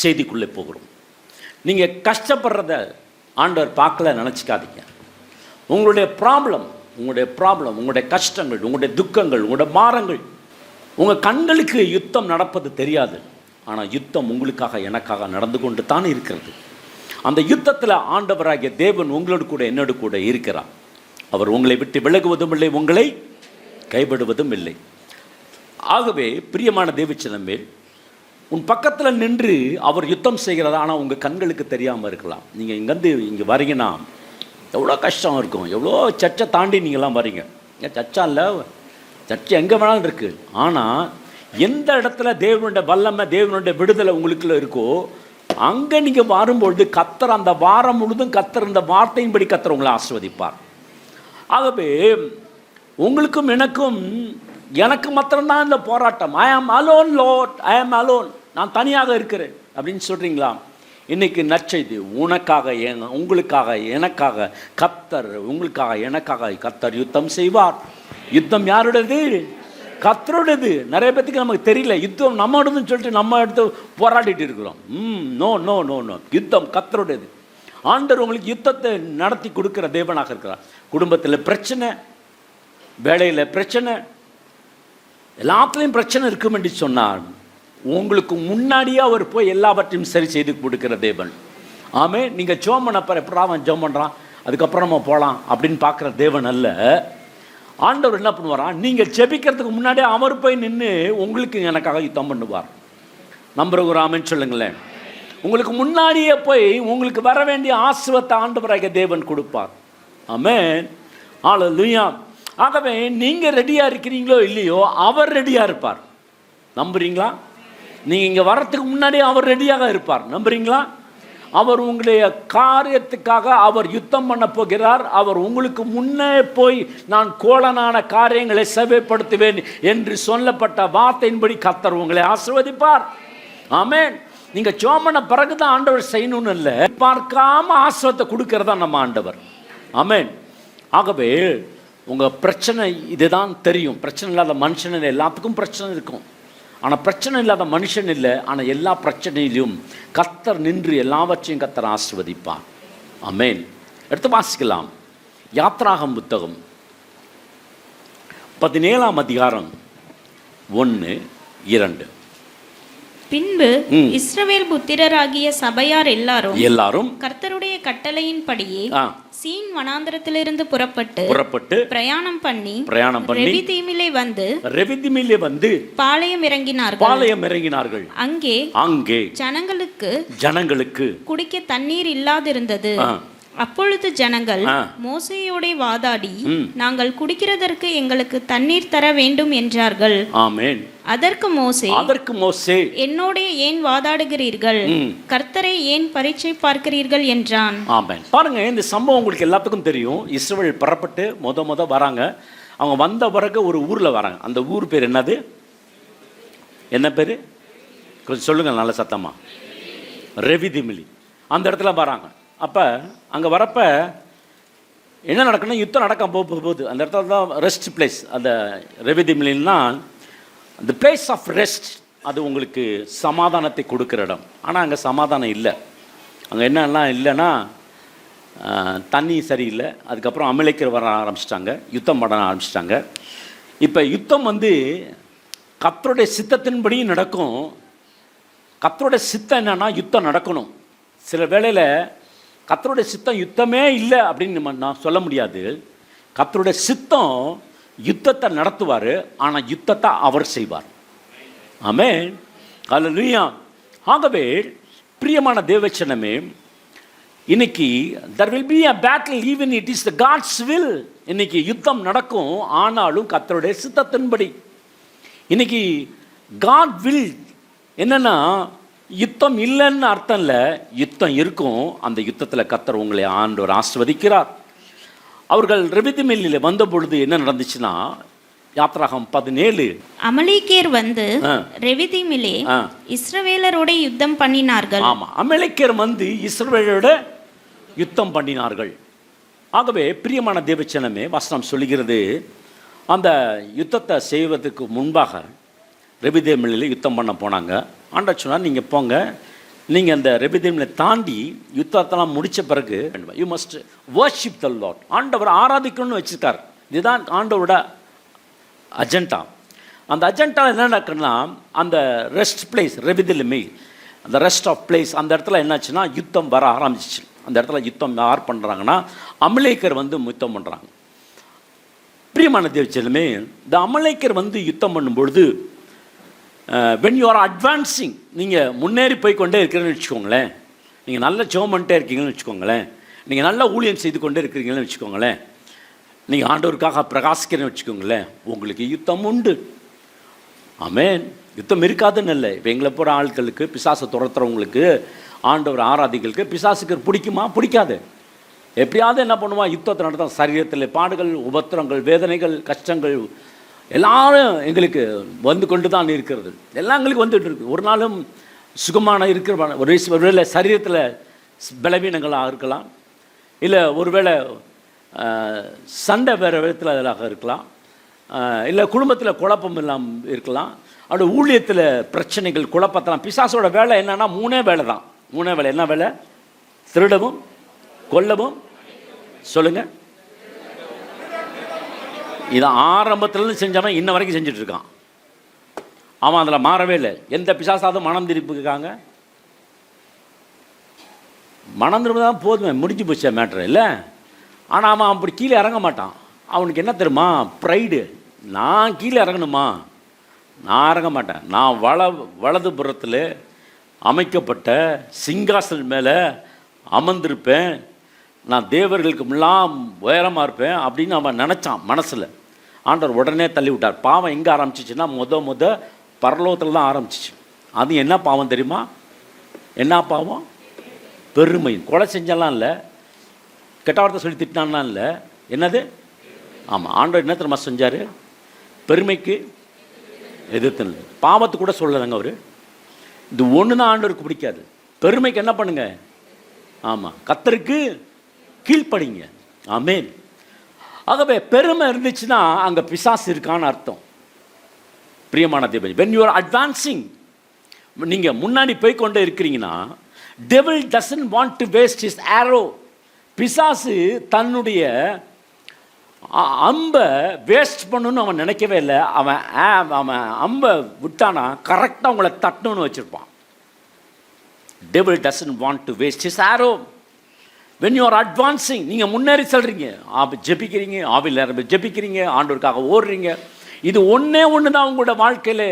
செய்திக்குள்ளே போகிறோம். நீங்கள் கஷ்டப்படுறத ஆண்டவர் பார்க்கல நினச்சிக்காதீங்க. உங்களுடைய ப்ராப்ளம், உங்களுடைய கஷ்டங்கள், உங்களுடைய துக்கங்கள், உங்களுடைய பாரங்கள், உங்கள் கண்களுக்கு யுத்தம் நடப்பது தெரியாது. ஆனால் யுத்தம் உங்களுக்காக எனக்காக நடந்து கொண்டு தான் இருக்கிறது. அந்த யுத்தத்தில் ஆண்டவராகிய தேவன் உங்களோடு கூட என்னோடு கூட இருக்கிறார். அவர் உங்களை விட்டு விலகுவதும் இல்லை, உங்களை கைவிடுவதும் இல்லை. ஆகவே பிரியமான தேவச்சனமே, உன் பக்கத்தில் நின்று அவர் யுத்தம் செய்கிறதா, ஆனால் உங்கள் கண்களுக்கு தெரியாமல் இருக்கலாம். நீங்கள் இங்கே வரீங்கன்னா எவ்வளோ கஷ்டம் இருக்கும், எவ்வளோ சர்ச்சை தாண்டி நீங்கள்லாம் வரீங்க. சர்ச்சா இல்லை, சர்ச்சை எங்கே வேணாலும் இருக்குது. ஆனால் எந்த இடத்துல தேவனுடைய வல்லமை, தேவனுடைய விடுதலை உங்களுக்குள்ள இருக்கோ அங்கே நீங்கள் வரும்பொழுது கர்த்தர் அந்த வாரம் முழுதும் கர்த்தர் இந்த வார்த்தையின்படி கர்த்தர் உங்களை ஆசீர்வதிப்பார். ஆகவே உங்களுக்கும் எனக்கு மாத்திரம்தான் இந்த போராட்டம். ஐ ஆம் அலோன் லார்ட், ஐ ஆம் அலோன், நான் தனியாக இருக்கிறேன் அப்படின்னு சொல்கிறீங்களா? இன்றைக்கி நற்செய்தி உனக்காக, உங்களுக்காக, எனக்காக கர்த்தர், உங்களுக்காக எனக்காக கர்த்தர் யுத்தம் செய்வார். யுத்தம் யாருடையது? கர்த்தருடையது. நிறைய பேத்துக்கு நமக்கு தெரியல, யுத்தம் நம்மோடதுன்னு சொல்லிட்டு நம்ம எடுத்து போராடிட்டு இருக்கிறோம். நோ நோ நோ நோ, யுத்தம் கர்த்தருடையது. ஆண்டவர் உங்களுக்கு யுத்தத்தை நடத்தி கொடுக்குற தேவனாக இருக்கிறார். குடும்பத்தில் பிரச்சனை, வேலையில் பிரச்சனை, எல்லாத்துலேயும் பிரச்சனை இருக்கும் என்று சொன்னார். உங்களுக்கு முன்னாடியே அவர் போய் எல்லாவற்றையும் சரி செய்து கொடுக்குற தேவன். ஆமே, நீங்கள் ஜெபம் பண்ணப்போ எப்படா அவன் ஜெபம் பண்ணுறான் அதுக்கப்புறம் நம்ம போகலாம் அப்படின்னு பார்க்குற தேவன் அல்ல. ஆண்டவர் என்ன பண்ணுவாராம், நீங்கள் ஜெபிக்கிறதுக்கு முன்னாடியே அவர் போய் நின்று உங்களுக்கு எனக்காக யுத்தம் பண்ணுவார். நம்புகிற ஆமென்னு சொல்லுங்களேன். உங்களுக்கு முன்னாடியே போய் உங்களுக்கு வர வேண்டிய ஆசீர்வாதத்தை ஆண்டவராகிய தேவன் கொடுப்பார். ஆமென், ஹல்லேலூயா. ஆகவே நீங்கள் ரெடியாக இருக்கிறீங்களோ இல்லையோ அவர் ரெடியாக இருப்பார். நம்புறீங்களா? நீங்கள் இங்கே வர்றதுக்கு முன்னாடியே அவர் ரெடியாக இருப்பார். நம்புறீங்களா? அவர் உங்களுடைய காரியத்துக்காக அவர் யுத்தம் பண்ண போகிறார். அவர் உங்களுக்கு முன்னே போய் நான் கோலனான காரியங்களை செவ்வைப்படுத்துவேன் என்று சொல்லப்பட்ட வார்த்தையின்படி கர்த்தர் உங்களை ஆசீர்வதிப்பார். ஆமென். நீங்கள் ஜெபம் பண்ண பிறகு தான் ஆண்டவர் செய்யணும்னு இல்லை, பார்க்காம ஆசீர்வாதத்தை கொடுக்கறதா நம்ம ஆண்டவர். ஆமென். ஆகவே உங்கள் பிரச்சனை இதுதான் தெரியும். பிரச்சனை இல்லாத மனுஷன் எல்லாத்துக்கும் பிரச்சனை இருக்கும். ஆனால் பிரச்சனை இல்லாத மனுஷன் இல்லை. ஆனால் எல்லா பிரச்சனையிலும் கர்த்தர் நின்று எல்லாவற்றையும் கர்த்தர் ஆசீர்வதிப்பார். ஆமென். எடுத்து வாசிக்கலாம். யாத்ராகம் புத்தகம் 17ஆம் அதிகாரம் 1-2. பின்பு இஸ்ரவேல் புத்திரராகிய சபையார் எல்லாரும் கர்த்தருடைய கட்டளையின்படியே சீன் வனாந்தரத்திலிருந்து புறப்பட்டு பிரயாணம் பண்ணி ரெவிதீமிலே வந்து பாளையம் இறங்கினார்கள். அங்கே ஜனங்களுக்கு குடிக்க தண்ணீர் இல்லாதிருந்தது. அப்பொழுது ஜனங்கள் மோசேயோட வாதாடி நாங்கள் குடிக்கிறதற்கு எங்களுக்கு தண்ணீர் தர வேண்டும் என்றார்கள். ஆமென். அதற்கு மோசே என்னோட ஏன் வாதாடுகிறீர்கள், கர்த்தரை ஏன் பரீட்சை பார்க்கிறீர்கள் என்றான். ஆமென். பாருங்க, இந்த சம்பவம் உங்களுக்கு எல்லாத்துக்கும் தெரியும். இஸ்ரவேல் புறப்பட்டு முத வராங்க. அவங்க வந்த பிறகு ஒரு ஊர்ல வராங்க. அந்த ஊர் பேர் என்னது? என்ன பேரு? கொஞ்சம் சொல்லுங்க நல்ல சத்தமா. ரெவிதீமிலி. அந்த இடத்துல வராங்க. அப்போ அங்கே வரப்ப என்ன நடக்கணும்? யுத்தம் நடக்க போகுது. அந்த இடத்துல தான் ரெஸ்ட் பிளேஸ். அந்த ரெவிதீமிலின்னா அந்த பிளேஸ் ஆஃப் ரெஸ்ட். அது உங்களுக்கு சமாதானத்தை கொடுக்குற இடம். ஆனால் அங்கே சமாதானம் இல்லை. அங்கே என்னெல்லாம் இல்லைன்னா தண்ணி சரியில்லை. அதுக்கப்புறம் அமலேக்கர் வர ஆரம்பிச்சிட்டாங்க, யுத்தம் பண்ண ஆரம்பிச்சிட்டாங்க. இப்போ யுத்தம் கர்த்தருடைய சித்தத்தின்படியும் நடக்கும். கர்த்தருடைய சித்தம் என்னன்னா யுத்தம் நடக்கணும். சில வேளையில் கர்த்தருடைய சித்தம் யுத்தமே இல்லை அப்படின்னு நான் சொல்ல முடியாது. கர்த்தருடைய சித்தம் யுத்தத்தை நடத்துவார், ஆனால் யுத்தத்தை அவர் செய்வார். ஆமென், ஹல்லேலூயா. ஆகவே பிரியமான தேவச்சனமே, இன்னைக்கு there will be a battle even it is the God's will. இன்னைக்கு யுத்தம் நடக்கும், ஆனாலும் கர்த்தருடைய சித்தத்தின்படி. இன்னைக்கு God will என்னன்னா யுத்தம் இல்லைன்னு அர்த்தம் இல்லை, யுத்தம் இருக்கும். அந்த யுத்தத்தில் கர்த்தர் உங்களை ஆண்டவர் ஆசீர்வதிக்கிறார். அவர்கள் ரெவிதீமிலே வந்த பொழுது என்ன நடந்துச்சுன்னா, யாத்ராகம் 17 அமலேக்கியர் வந்து ரெவிதீமிலே இஸ்ரவேலரோட யுத்தம் பண்ணினார்கள். ஆமா, அமலேக்கியர் வந்து இஸ்ரவேலரோட யுத்தம் பண்ணினார்கள். ஆகவே பிரியமான தேவச்சனமே, வசனம் சொல்லுகிறது, அந்த யுத்தத்தை செய்வதற்கு முன்பாக ரெவிதீமிலே யுத்தம் பண்ண போனாங்க. ஆண்டவர் சொன்னார், நீங்கள் போங்க, நீங்கள் அந்த ரெபிதீமில் தாண்டி யுத்தத்தெல்லாம் முடித்த பிறகு you must worship the Lord. ஆண்டவர் ஆராதிக்கணும்னு வச்சுருக்கார். இதுதான் ஆண்டவரோட அஜெண்டா. அந்த அஜெண்டா என்ன நடக்குன்னா, அந்த ரெஸ்ட் பிளேஸ் ரெபிதீமில், அந்த ரெஸ்ட் ஆஃப் பிளேஸ், அந்த இடத்துல என்னாச்சுன்னா யுத்தம் வர ஆரம்பிச்சிச்சு. அந்த இடத்துல யுத்தம் யார் பண்ணுறாங்கன்னா, அமலேக்கர் யுத்தம் பண்ணுறாங்க. பிரியமான தேவச்சனமே, இந்த அமலேக்கர் யுத்தம் பண்ணும்பொழுது when you are advancing, நீங்கள் முன்னேறி போய் கொண்டே இருக்கிறீங்கன்னு வச்சுக்கோங்களேன், நீங்கள் நல்ல ஜெபம் பண்ணிட்டே இருக்கீங்கன்னு வச்சுக்கோங்களேன், நீங்கள் நல்ல ஊழியம் செய்து கொண்டே இருக்கிறீங்கன்னு வச்சுக்கோங்களேன், நீங்கள் ஆண்டவருக்காக பிரகாசிக்கிறேன்னு வச்சுக்கோங்களேன், உங்களுக்கு யுத்தம் உண்டு. ஆமென். யுத்தம் இருக்காதுன்னு இல்லை. இப்போ எங்களை போகிற ஆட்களுக்கு, பிசாசை துரத்துறவங்களுக்கு, ஆண்டவர் ஆராதிகளுக்கு பிசாசுக்கு பிடிக்குமா? பிடிக்காது. எப்படியாவது என்ன பண்ணுவான்? யுத்தத்தை நடத்த. சரீரத்தில் பாடுகள், உபத்திரங்கள், வேதனைகள், கஷ்டங்கள் எல்லாரும் எங்களுக்கு வந்து கொண்டு தான் இருக்கிறது. எல்லாம் எங்களுக்கு வந்துட்டு இருக்குது. ஒரு நாளும் சுகமான இருக்கிற ஒருவேளை சரீரத்தில் பலவீனங்களாக இருக்கலாம், இல்லை ஒருவேளை சண்டை வேறு விதத்தில் அதிலாக இருக்கலாம், இல்லை குடும்பத்தில் குழப்பம் இல்லாமல் இருக்கலாம், அவருடைய ஊழியத்தில் பிரச்சனைகள், குழப்பத்தலாம். பிசாசோட வேலை என்னன்னா மூணே வேலை தான். மூணே வேலை. என்ன வேலை? திருடவும், கொல்லவும், சொல்லுங்கள். இதை ஆரம்பத்துலேருந்து செஞ்சவன் இன்ன வரைக்கும் செஞ்சிட்ருக்கான். அவன் அதில் மாறவே இல்லை. எந்த பிசாசாவது மனம் திருப்பிக்காங்க? மனம் திரும்ப தான் போதுமே, முடிஞ்சு போச்ச மேட்ரு இல்லை. ஆனால் அவன் அப்படி கீழே இறங்க மாட்டான். அவனுக்கு என்ன தெரியுமா? ப்ரைடு. நான் கீழே இறங்கணுமா? நான் இறங்க மாட்டேன். நான் வலதுபுறத்தில் அமைக்கப்பட்ட சிங்காசனம் மேலே அமர்ந்திருப்பேன், நான் தேவர்களுக்கு எல்லாம் உயரமாக இருப்பேன் அப்படின்னு அவன் நினச்சான் மனசில். ஆண்டவர் உடனே தள்ளி விட்டார். பாவம் எங்கே ஆரம்பிச்சிச்சுன்னா முத பரலோகத்தில் தான் ஆரம்பிச்சிச்சு. அது என்ன பாவம் தெரியுமா? என்ன பாவம்? பெருமை. கொலை செஞ்செல்லாம் இல்லை, கெட்ட வார்த்தை சொல்லி திட்டினான்லாம் இல்லை. என்னது? ஆமாம், ஆண்டவர் என்ன தெரியுமா செஞ்சார்? பெருமைக்கு எதிர்த்து. பாவத்து கூட சொல்லலைங்க அவர். இது ஒன்று தான் ஆண்டவருக்கு பிடிக்காது. பெருமைக்கு என்ன பண்ணுங்க? ஆமாம், கர்த்தருக்கு கீழ்ப்படிங்க. ஆமென். ஆகவே பெருமை இருந்துச்சுன்னா அங்கே பிசாசு இருக்கான்னு அர்த்தம். பிரியமான தேவனே, when you are advancing, நீங்கள் முன்னாடி போய் கொண்டே இருக்கிறீங்கன்னா, devil doesn't want to waste his arrow. பிசாசு தன்னுடைய அம்பை வேஸ்ட் பண்ணணும்னு அவன் நினைக்கவே இல்லை. அவன் அம்பை விட்டானா கரெக்டாக உங்களை தட்டணும்னு வச்சுருப்பான். devil doesn't want to waste his arrow. when you are advancing, நீங்கள் முன்னேறி செல்றீங்க, ஜெபிக்கிறீங்க, ஆவியில் ஜெபிக்கிறீங்க, ஆண்டவருக்காக ஓடுறீங்க, இது ஒன்று தான் உங்களோட வாழ்க்கையில்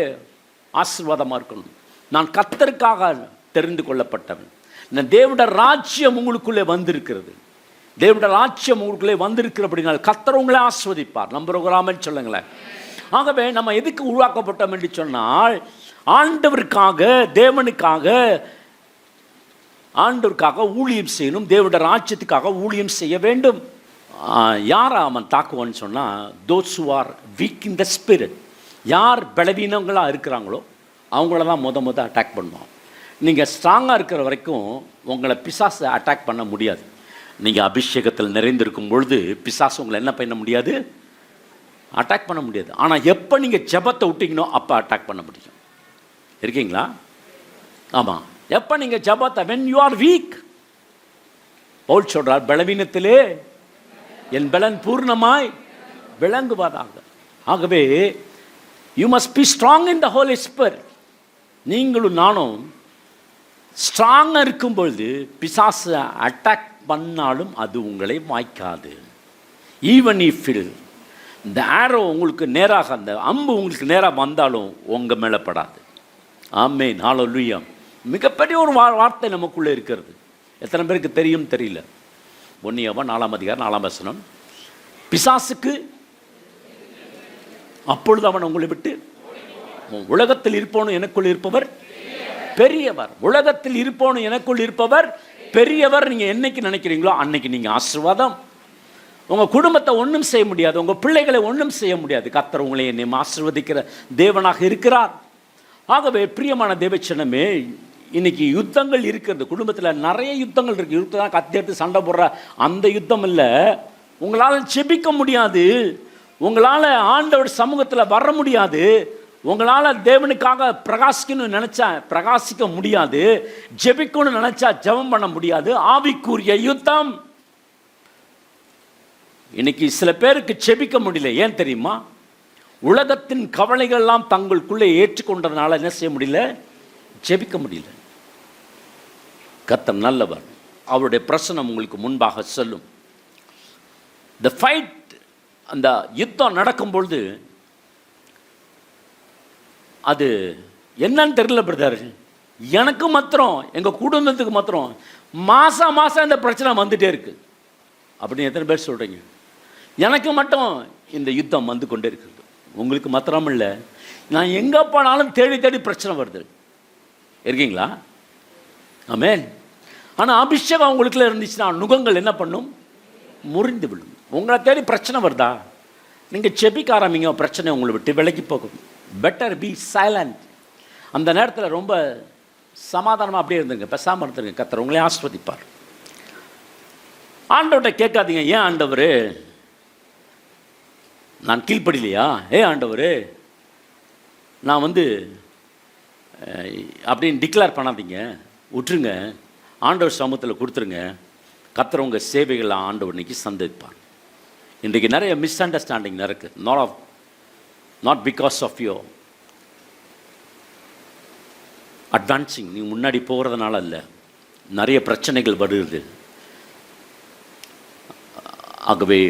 ஆசீர்வாதமாக இருக்கணும். நான் கர்த்தருக்காக தெரிந்து கொள்ளப்பட்டவன், நான் தேவனுடைய ராஜ்யம் உங்களுக்குள்ளே வந்திருக்கிறது, தேவனுடைய ராஜ்யம் உங்களுக்குள்ளே வந்திருக்கிற அப்படின்னா கர்த்தர் உங்களை ஆஸ்வதிப்பார். நம்புகிறாமல் சொல்லுங்களேன். ஆகவே நம்ம எதுக்கு உருவாக்கப்பட்டோம் என்று சொன்னால், ஆண்டவருக்காக, ஆண்டவருக்காக ஊழியம் செய்யணும், தேவனுடைய ராஜ்யத்துக்காக ஊழியம் செய்ய வேண்டும். யாரை அவன் தாக்குவான்னு சொன்னால், those who are weak in the spirit, யார் பலவீனங்களாக இருக்கிறாங்களோ அவங்கள தான் முத அட்டாக் பண்ணுவான். நீங்கள் ஸ்ட்ராங்காக இருக்கிற வரைக்கும் உங்களை பிசாசை அட்டாக் பண்ண முடியாது. நீங்கள் அபிஷேகத்தில் நிறைந்திருக்கும் பொழுது பிசாசு உங்களை என்ன பண்ண முடியாது? அட்டாக் பண்ண முடியாது. ஆனால் எப்போ நீங்கள் ஜெபத்தை விட்டீங்கனோ அப்போ அட்டாக் பண்ண முடியும். இருக்கீங்களா? ஆமாம். எப்போ நீங்கள் ஜெபத்தை, when you are weak, Pavul சொல்றார், பலவீனத்திலே என் பலன் பூர்ணமாய் விளங்குவதாக. ஆகவே you must be strong in the holy spirit. நீங்களும் நானும் ஸ்ட்ராங்காக இருக்கும் பொழுது பிசாசு அட்டாக் பண்ணாலும் அது உங்களை வாய்க்காது. ஈவன் இஃப் இந்த ஆரோ உங்களுக்கு நேராக, அந்த அம்பு உங்களுக்கு நேராக வந்தாலும் உங்கள் மேலே படாது. ஆமென். ஹல்லேலூயா. மிகப்பெரிய ஒரு வார்த்தை நமக்குள்ளே இருக்கிறது. எத்தனை பேருக்கு தெரியும் தெரியல. 1 யோவான் 4:4 பிசாசுக்கு அப்பொழுது அவன் உங்களை விட்டு, உலகத்தில் இருப்போனும் எனக்குள் இருப்பவர் பெரியவர், உலகத்தில் இருப்போனும் எனக்குள் இருப்பவர் பெரியவர். நீங்கள் என்னைக்கு நினைக்கிறீங்களோ அன்னைக்கு நீங்கள் ஆசீர்வாதம். உங்கள் குடும்பத்தை ஒன்றும் செய்ய முடியாது, உங்கள் பிள்ளைகளை ஒன்றும் செய்ய முடியாது. கர்த்தர் உங்களை என்னை ஆசீர்வதிக்கிற தேவனாக இருக்கிறார். ஆகவே பிரியமான தேவச்சனமே, இன்னைக்கு யுத்தங்கள் இருக்கிறது, குடும்பத்தில் நிறைய யுத்தங்கள் இருக்குது. யுத்தம் தான் கத்தி எடுத்து சண்டை போடுற அந்த யுத்தம் இல்லை. உங்களால் செபிக்க முடியாது, உங்களால் ஆண்டவர் சமூகத்தில் வர முடியாது, உங்களால் தேவனுக்காக பிரகாசிக்கணும்னு நினச்சா பிரகாசிக்க முடியாது, ஜெபிக்கணும்னு நினச்சா ஜெபம் பண்ண முடியாது. ஆவிக்குரிய யுத்தம். இன்னைக்கு சில பேருக்கு ஜெபிக்க முடியல. ஏன் தெரியுமா? உலகத்தின் கவலைகள்லாம் தங்களுக்குள்ளே ஏற்றுக்கொண்டதுனால என்ன செய்ய முடியல? ஜெபிக்க முடியல. கர்த்தர் நல்லவர். அவருடைய பிரசனம் உங்களுக்கு முன்பாக செல்லும். த ஃபைட், அந்த யுத்தம் நடக்கும்பொழுது அது என்னன்னு தெரியல பிரதர், எனக்கு மாத்திரம் எங்கள் குடும்பத்துக்கு மாத்திரம் மாதம் மாதம் இந்த பிரச்சனை வந்துட்டே இருக்கு அப்படின்னு எத்தனை பேர் சொல்கிறீங்க? எனக்கு மட்டும் இந்த யுத்தம் வந்து கொண்டே இருக்குது. உங்களுக்கு மாத்திரம் இல்லை, நான் எங்கே போனாலும் தேடி தேடி பிரச்சனை வருது. இருக்கீங்களா? ஆமென். ஆனால் அபிஷேகம் உங்களுக்குள்ள இருந்துச்சுன்னா நுகங்கள் என்ன பண்ணும்? முறிந்து விடும். உங்களை தேடி பிரச்சனை வருதா? நீங்கள் செபிக்க ஆரம்பிங்க, பிரச்சனை உங்களை விட்டு விலகி போகும். Better be silent. அந்த நேரத்தில் ரொம்ப சமாதானமாக அப்படியே இருந்துங்க, பேசாமல் இருந்துருங்க. கர்த்தர் உங்களே ஆஸ்வதிப்பார். ஆண்டவர்கிட்ட கேட்காதீங்க, ஏன் ஆண்டவர் நான் கீழ்ப்படிலையா? ஆண்டவர் நான் அப்படின்னு டிக்ளேர் பண்ணாதீங்க, விட்டுருங்க. ஆண்டவர் சமூகத்தில் கொடுத்துருங்க. கர்த்தர் உங்கள் சேவைகளை ஆண்டவர் இன்னைக்கு சந்திப்பார். இன்றைக்கு நிறைய மிஸ் அண்டர்ஸ்டாண்டிங் இருக்குது. Not because of your advancing, நீங்கள் முன்னாடி போகிறதுனால இல்லை, நிறைய பிரச்சனைகள் வருது. ஆகவே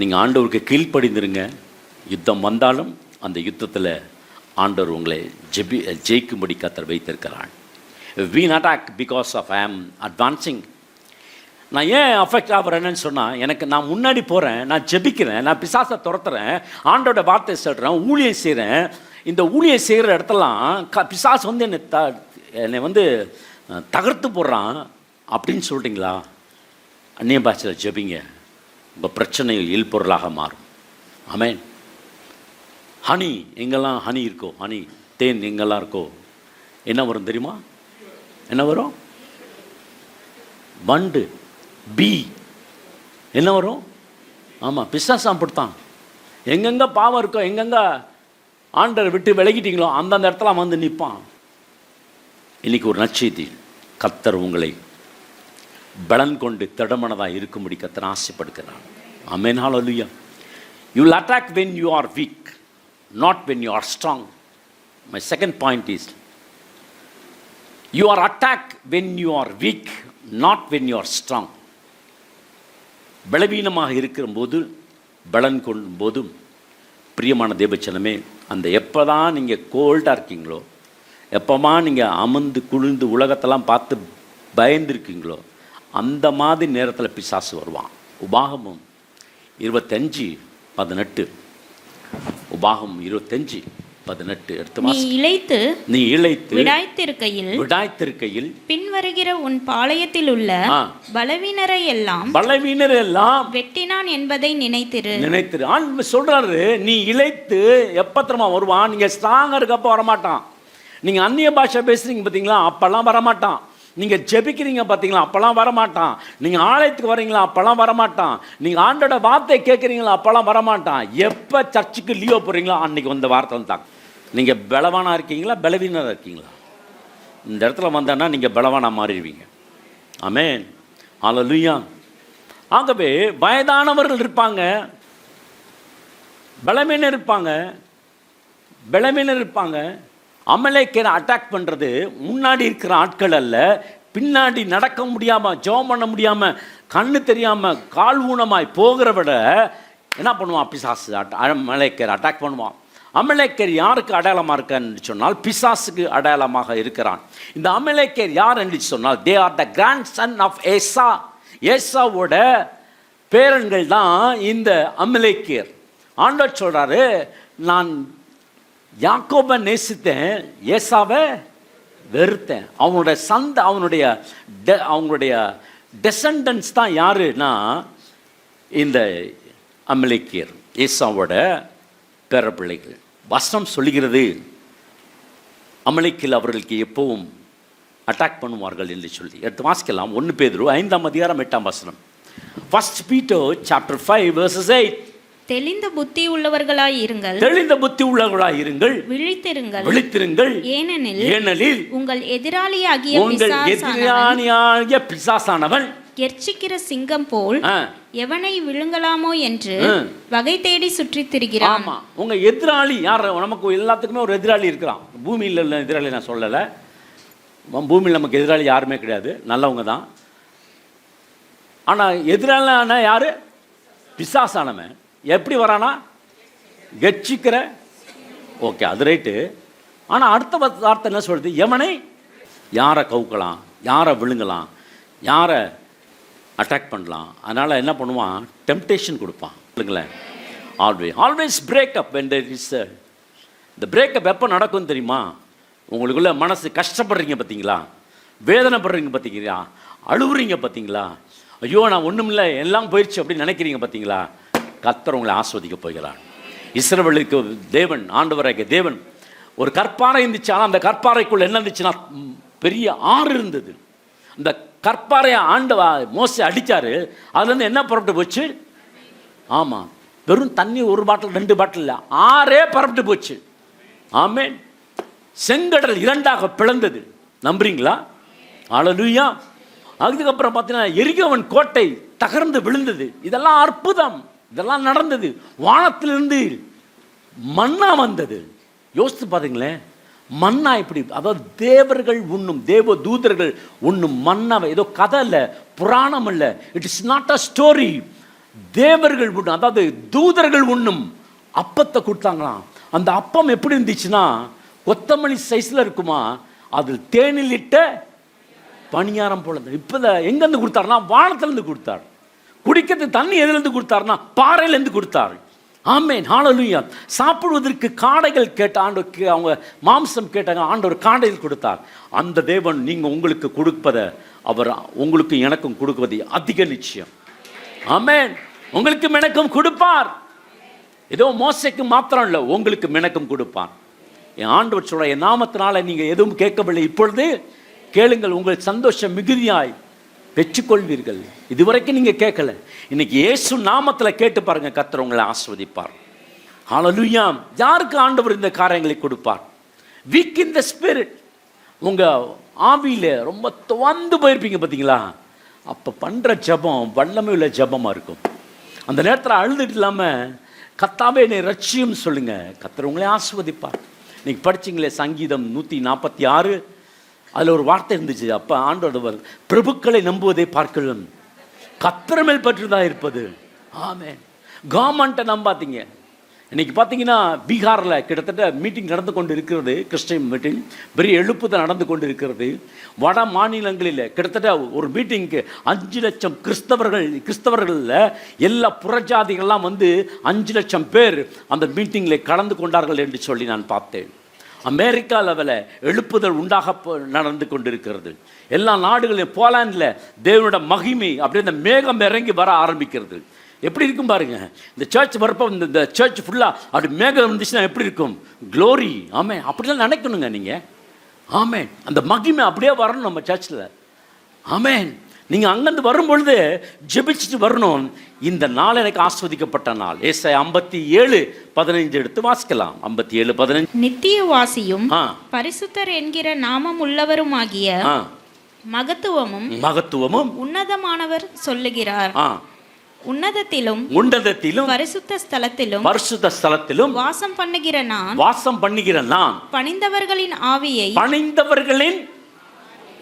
நீங்கள் ஆண்டவருக்கு கீழ்ப்படிந்துருங்க. யுத்தம் வந்தாலும் அந்த யுத்தத்தில் ஆண்டவர் உங்களை ஜெயிக்கும்படி கர்த்தர் வைத்திருக்கிறான். we attack because of I am advancing. நான் ஏன் அஃபெக்ட் ஆகிறேன்னு சொன்னால், நான் முன்னாடி போகிறேன், நான் ஜெபிக்கிறேன், நான் பிசாசை துரத்துறேன், ஆண்டோட வார்த்தை சொல்கிறேன், ஊழியம் செய்கிறேன். இந்த ஊழியம் செய்கிற இடத்துலாம் பிசாசு என்னை தகர்த்து போடுறான் அப்படின்னு சொல்கிறீங்களா? அந்நிய பாஷையில் ஜெபிங்க, உங்கள் பிரச்சனைகள் இல்பொருளாக மாறும். ஆமென். ஹனி எங்கெல்லாம் ஹனி இருக்கோ, ஹனி தேன் எங்கெல்லாம் இருக்கோ என்ன வரும் தெரியுமா? என்ன வரும்? வண்டு, பீ என்ன வரும்? ஆமாம், பிசாசு அப்படித்தான். எங்கெங்கே பாவம் இருக்கோ, எங்கெங்கே ஆண்டரை விட்டு விலகிட்டீங்களோ அந்தந்த இடத்துல வந்து நிற்பான். இன்னைக்கு ஒரு நற்செய்தி, கர்த்தர் உங்களை பலன் கொண்டு திடமனதாக இருக்கும்படி கர்த்தர் ஆசைப்படுகிறார். ஆமென். ஹல்லேலூயா. You will attack when you are weak, not when you are strong. My second point is, you are attacked when you are weak, not when you are strong. பலவீனமாக இருக்கிற போது, பலன் கொள்ளும் போதும், பிரியமான தேவச்சனமே, அந்த எப்போ தான் நீங்கள் கோல்டாக இருக்கீங்களோ, எப்போமா நீங்கள் அமர்ந்து குளிர்ந்து உலகத்தெல்லாம் பார்த்து பயந்துருக்கீங்களோ, அந்த மாதிரி நேரத்தில் பிசாசு வருவான். உபாகமம் 25:18. உபாகமம் 25:18 எடுத்து நீ இளைத்து விடாய்த்திருக்கையில் பின்வருகிற உன் பாளையத்தில் உள்ள பலவீனரை எல்லாம் வெட்டினான் என்பதை நினைத்திரு. சொல்றாரு, நீ இளைத்து எப்பத்திரமா வருவான்? நீங்க ஸ்ட்ராங்கா இருக்கப்போ வரமாட்டான். நீங்க அந்நிய பாஷை பேசுறீங்க பார்த்தீங்களா, அப்பெல்லாம் வரமாட்டான். நீங்கள் ஜெபிக்கிறீங்க பார்த்தீங்களா, அப்போல்லாம் வரமாட்டான். நீங்கள் ஆலயத்துக்கு வரீங்களா, அப்போல்லாம் வரமாட்டான். நீங்கள் ஆண்டோட வார்த்தை கேட்குறீங்களா, அப்போல்லாம் வரமாட்டான். எப்போ சர்ச்சுக்கு லீவ் போகிறீங்களோ அன்றைக்கி வந்த வார்த்தை வந்தான். நீங்கள் பலவானாக இருக்கீங்களா, பலவீனராக இருக்கீங்களா? இந்த இடத்துல வந்தேன்னா நீங்கள் பலவானாக மாறிடுவீங்க. ஆமென். ஹல்லேலூயா. ஆகவே வயதானவர்கள் இருப்பாங்க, பலவீனர் இருப்பாங்க. அமலேக்கரை அட்டாக் பண்ணுறது முன்னாடி இருக்கிற ஆட்கள் அல்ல, பின்னாடி நடக்க முடியாமல், ஜெபம் பண்ண முடியாமல், கண்ணு தெரியாமல், கால் ஊனமாய் போகிற விட என்ன பண்ணுவான்? பிசாசு அமலேக்கரை அட்டாக் பண்ணுவான். அமலேக்கர் யாருக்கு அடையாளமாக இருக்கான்னு சொன்னால், பிசாசுக்கு அடையாளமாக இருக்கிறான். இந்த அமலேக்கர் யார் என்று சொன்னால், they are the grandson of Esau. ஏசாவோட பேரன்கள் தான் இந்த அமலேக்கர். ஆண்டவர் சொல்கிறாரு, நான் யாக்கோபை நேசித்தேன், ஏசாவை வெறுத்தேன். அவங்களுடைய டெசண்டன்ஸ் தான் யாருன்னா இந்த அமலேக்கியர், ஏசாவோட பேரப்பிள்ளைகள். வசனம் சொல்லுகிறது, அமலேக்கில் அவர்களுக்கு எப்பவும் அட்டாக் பண்ணுவார்கள் என்று சொல்லி. எடுத்து வாசிக்கலாம். 1 பேதுரு 5:8. 1 Peter chapter 5 verses 8. தெளிந்த புத்தி உள்ளவர்களாய் இருங்கள். தெளிந்த புத்தி உள்ளவர்களாய் இருங்கள். விழித்திருங்கள். விழித்திருங்கள். ஏனெனில் உங்கள் எதிராளியாகிய பிசாசானவன் கெர்ச்சிக்கிற சிங்கம் போல் எவனை விழுங்கலாமோ என்று வகை தேடி சுற்றி திரிகிறான். ஆமா, உங்க எதிராளி யார்? நமக்கு எல்லாத்துக்குமே ஒரு எதிராளி இருக்கிறான். பூமியில் உள்ள எதிராளி நான் சொல்லலை. பூமியில் நமக்கு எதிராளி யாருமே கிடையாது, நல்லவங்க தான். ஆனால் எதிரான யாரு? பிசாசானவன். எப்படி வரானா? கெச்சிக்கிற. ஓகே, அது ரைட்டு. ஆனால் அடுத்த வார்த்தை என்ன சொல்றது? எவனை யாரை கவுக்கலாம், யாரை விழுங்கலாம், யாரை அட்டாக் பண்ணலாம். அதனால் என்ன பண்ணுவான்? டெம்டேஷன் கொடுப்பான். இல்லைங்களேன், ஆல்வேஸ் பிரேக்கப். இந்த பிரேக்கப் எப்போ நடக்கும் தெரியுமா? உங்களுக்குள்ள மனசு கஷ்டப்படுறீங்க பார்த்தீங்களா, வேதனைப்படுறீங்க பார்த்தீங்களா, அழுகுறீங்க பார்த்தீங்களா, ஐயோ நான் ஒன்றும் இல்லை எல்லாம் போயிடுச்சு அப்படின்னு நினைக்கிறீங்க பார்த்தீங்களா, கர்த்தர் உங்களை ஆஸ்வதிக்க போகிறார். இஸ்ரவேலுக்கு தேவன், ஆண்டவராகிய தேவன் ஒரு கற்பாறை இருந்துச்சு. ஆனால் அந்த கற்பாறைக்குள்ள என்ன இருந்துச்சுன்னா பெரிய ஆறு இருந்தது. அந்த கற்பாறையை மோசே அடித்தார். அதுலேருந்து என்ன புறப்பட்டு போச்சு? ஆமாம், வெறும் தண்ணி ஒரு பாட்டில் 2 பாட்டில் இல்லை, 6 புறப்பட்டு போச்சு. ஆமென். செங்கடல் 2ஆக பிளந்தது. நம்புறீங்களா? ஹல்லேலூயா. அதுக்கப்புறம் பார்த்தீங்கன்னா எரிகோவன் கோட்டை தகர்ந்து விழுந்தது. இதெல்லாம் அற்புதம், இதெல்லாம் நடந்தது. வானத்திலிருந்து மன்னா வந்தது. யோசித்து பார்த்தீங்களேன், மன்னா இப்படி, அதாவது தேவர்கள் உண்ணும், தேவ தூதர்கள் உண்ணும் மன்னாவை. ஏதோ கதை இல்லை, புராணம் இல்லை, it is not a story. தேவர்கள் உண்ணும், அதாவது தூதர்கள் உண்ணும் அப்பத்தை கொடுத்தாங்களாம். அந்த அப்பம் எப்படி இருந்துச்சுன்னா கொத்தமல்லி சைஸில் இருக்குமா, அதில் தேனில் இட்ட பணியாரம் போல. இப்போ எங்கேருந்து கொடுத்தாருன்னா வானத்திலேருந்து கொடுத்தார். குடிக்கிறதுக்கு தண்ணி எதுலேருந்து கொடுத்தாருன்னா பாறையிலேருந்து கொடுத்தார். ஆமென், ஹல்லேலூயா. சாப்பிடுவதற்கு காடைகள் கேட்ட ஆண்டவருக்கு, அவங்க மாம்சம் கேட்டாங்க, ஆண்டவர் காடைகள் கொடுத்தார். அந்த தேவன் நீங்கள் உங்களுக்கு கொடுப்பதை அவர் உங்களுக்கு எனக்கும் கொடுப்பது அதிக நிச்சயம். ஆமென். உங்களுக்கு எனக்கும் கொடுப்பார். ஏதோ மோசைக்கு மாத்திரம் இல்லை, உங்களுக்கு எனக்கும் கொடுப்பார். என் ஆண்டவர் சொல்ற, என் நாமத்தினால நீங்கள் எதுவும் கேட்கவில்லை, இப்பொழுது கேளுங்கள், உங்கள் சந்தோஷம் மிகுதியாய் பெற்றுக்கொள்வீர்கள். இதுவரைக்கும் நீங்கள் கேட்கல, இன்னைக்கு இயேசு நாமத்தில் கேட்டு பாருங்க, கர்த்தர் உங்களை ஆஸ்வதிப்பார். ஹல்லேலூயா. யாருக்கு ஆண்டவர் இந்த காரியங்களை கொடுப்பார்? Week in the spirit. உங்கள் ஆவியில் ரொம்ப துவந்து போயிருப்பீங்க பார்த்தீங்களா, அப்போ பண்ணுற ஜபம் வல்லமை உள்ள ஜபமாக இருக்கும். அந்த நேரத்தில் அழுதுட்டு இல்லாமல் கர்த்தாவே என்னை ரட்சியும் சொல்லுங்க, கர்த்தர் உங்களை ஆஸ்வதிப்பார். இன்னைக்கு படிச்சிங்களே சங்கீதம் 146, அதில் ஒரு வார்த்தை இருந்துச்சு. அப்போ ஆண்டவர் பிரபுக்களை நம்புவதை பார்க்கலாம் கர்த்தர் மேல் பற்றுதான் இருப்பது. ஆமென். கவர்மெண்ட்டை நம்பாதீங்க. இன்னைக்கு பார்த்தீங்கன்னா பீகாரில் கிட்டத்தட்ட மீட்டிங் நடந்து கொண்டு இருக்கிறது, கிறிஸ்டியன் மீட்டிங், பெரிய எழுப்புதல் நடந்து கொண்டு இருக்கிறது. வட மாநிலங்களில் கிட்டத்தட்ட ஒரு மீட்டிங்க்கு 5 லட்சம் கிறிஸ்தவர்களில் எல்லா புறஜாதிகள்லாம் வந்து 5 லட்சம் பேர் அந்த மீட்டிங்கில் கலந்து கொண்டார்கள் என்று சொல்லி நான் பார்த்தேன். அமெரிக்கா லெவலில் எழுப்புதல் உண்டாக நடந்து கொண்டிருக்கிறது. எல்லா நாடுகளிலும், போலாண்டில் தேவனோட மகிமை அப்படியே இந்த மேகம் இறங்கி வர ஆரம்பிக்கிறது. எப்படி இருக்கும் பாருங்க, இந்த சர்ச் வரப்போ இந்த சர்ச் ஃபுல்லாக அப்படி மேகம் இருந்துச்சுன்னா எப்படி இருக்கும்? க்ளோரி. ஆமே, அப்படிலாம் நினைக்கணுங்க நீங்கள். ஆமேன். அந்த மகிமை அப்படியே வரணும் நம்ம சர்ச்சில். ஆமேன். நீங்கள் அங்கேருந்து வரும்பொழுது ஜெபிச்சுட்டு வரணும். இந்த நாள் எனக்கு ஆஸ்வதிக்கப்பட்ட நாள். ஏசாயா 57:15 எடுத்து வாசிக்கலாம். 57:15. நித்திய வாசியும் பரிசுத்தர் என்கிற நாமம் உள்ளவருமாகிய மகத்துவமும் உன்னதமானவர் சொல்லுகிறார். உன்னதத்திலும் பரிசுத்த ஸ்தலத்திலும் வாசம் பண்ணுகிற நான் பணிந்தவர்களின் ஆவியை, பணிந்தவர்களின்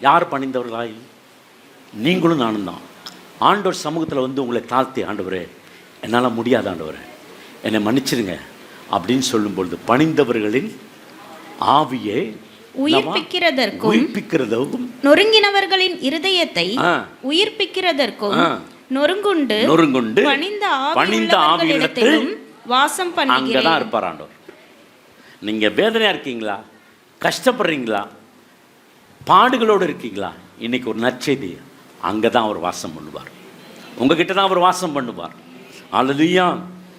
யார் பணிந்தவர்களாய்? நீங்களும் நானும் தான். ஆண்டவர் சமூகத்தில் வந்து உங்களை தாழ்த்தி, ஆண்டவரே என்னால் முடியாது, ஆண்டவரே என்னை மன்னிச்சிருங்க அப்படின்னு சொல்லும்பொழுது, பணிந்தவர்களின் ஆவியை உயிர்ப்பிக்கிறதற்கும் நொறுங்கினவர்களின் இருதயத்தை உயிர்ப்பிக்கிறதற்கும் நொறுங்குண்டு பணிந்த ஆவியிடத்திலும் வாசம் பண்ணுகிறார். அங்கதான் இருப்பார் ஆண்டவர். நீங்க வேதனையா இருக்கீங்களா, கஷ்டப்படுறீங்களா, பாடுகளோடு இருக்கீங்களா, இன்னைக்கு ஒரு நற்செய்தி, அங்கதான் அவர் வாசம் பண்ணுவார். உங்ககிட்ட தான் அவர் வாசம் பண்ணுவார். அல்லேலூயா.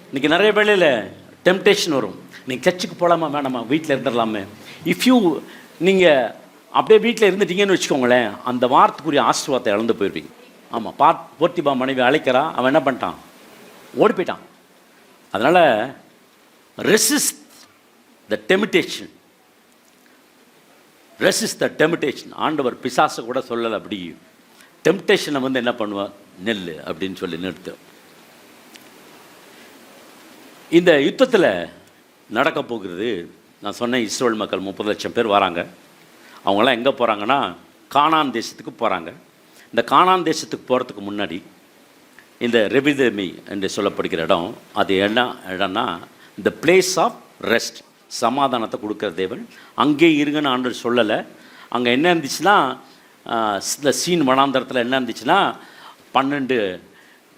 இன்னைக்கு நிறைய வேளையில் டெம்டேஷன் வரும். நீங்கள் சர்ச்சுக்கு போகலாமா வேணாமா, வீட்டில் இருந்துடலாமே. நீங்கள் அப்படியே வீட்டில் இருந்துட்டீங்கன்னு வச்சுக்கோங்களேன், அந்த வார்த்தைக்குரிய ஆசீர்வாதத்தை இழந்து போயிடுவீங்க. ஆமாம், போர்த்திபா மனைவி அழைக்கிறா, அவன் என்ன பண்ணிட்டான்? ஓடி போயிட்டான். அதனால் ரெசிஸ்ட் த டெம்டேஷன். ரெசிஸ்ட் த டெம்டேஷன். ஆண்டவர் பிசாசை கூட சொல்லலை அப்படி. டெம்டேஷனை வந்து என்ன பண்ணுவார், நெல் அப்படின்னு சொல்லி நிறுத்து. இந்த யுத்தத்தில் நடக்க போகிறது, நான் சொன்னேன் இஸ்ரேல் மக்கள் 30 லட்சம் பேர் வராங்க. அவங்களாம் எங்கே போகிறாங்கன்னா கானான் தேசத்துக்கு போகிறாங்க. இந்த கானான் தேசத்துக்கு போகிறதுக்கு முன்னாடி இந்த ரெபிதேமி என்று சொல்லப்படுகிற இடம், அது என்ன இடம்னா இந்த பிளேஸ் ஆஃப் ரெஸ்ட், சமாதானத்தை கொடுக்குற தேவன். அங்கே இருங்கன்னு ஆண்டவர் சொல்லலை. அங்கே என்ன இருந்துச்சுன்னா, இந்த சீன் வனாந்தரத்தில் என்ன இருந்துச்சுன்னா 12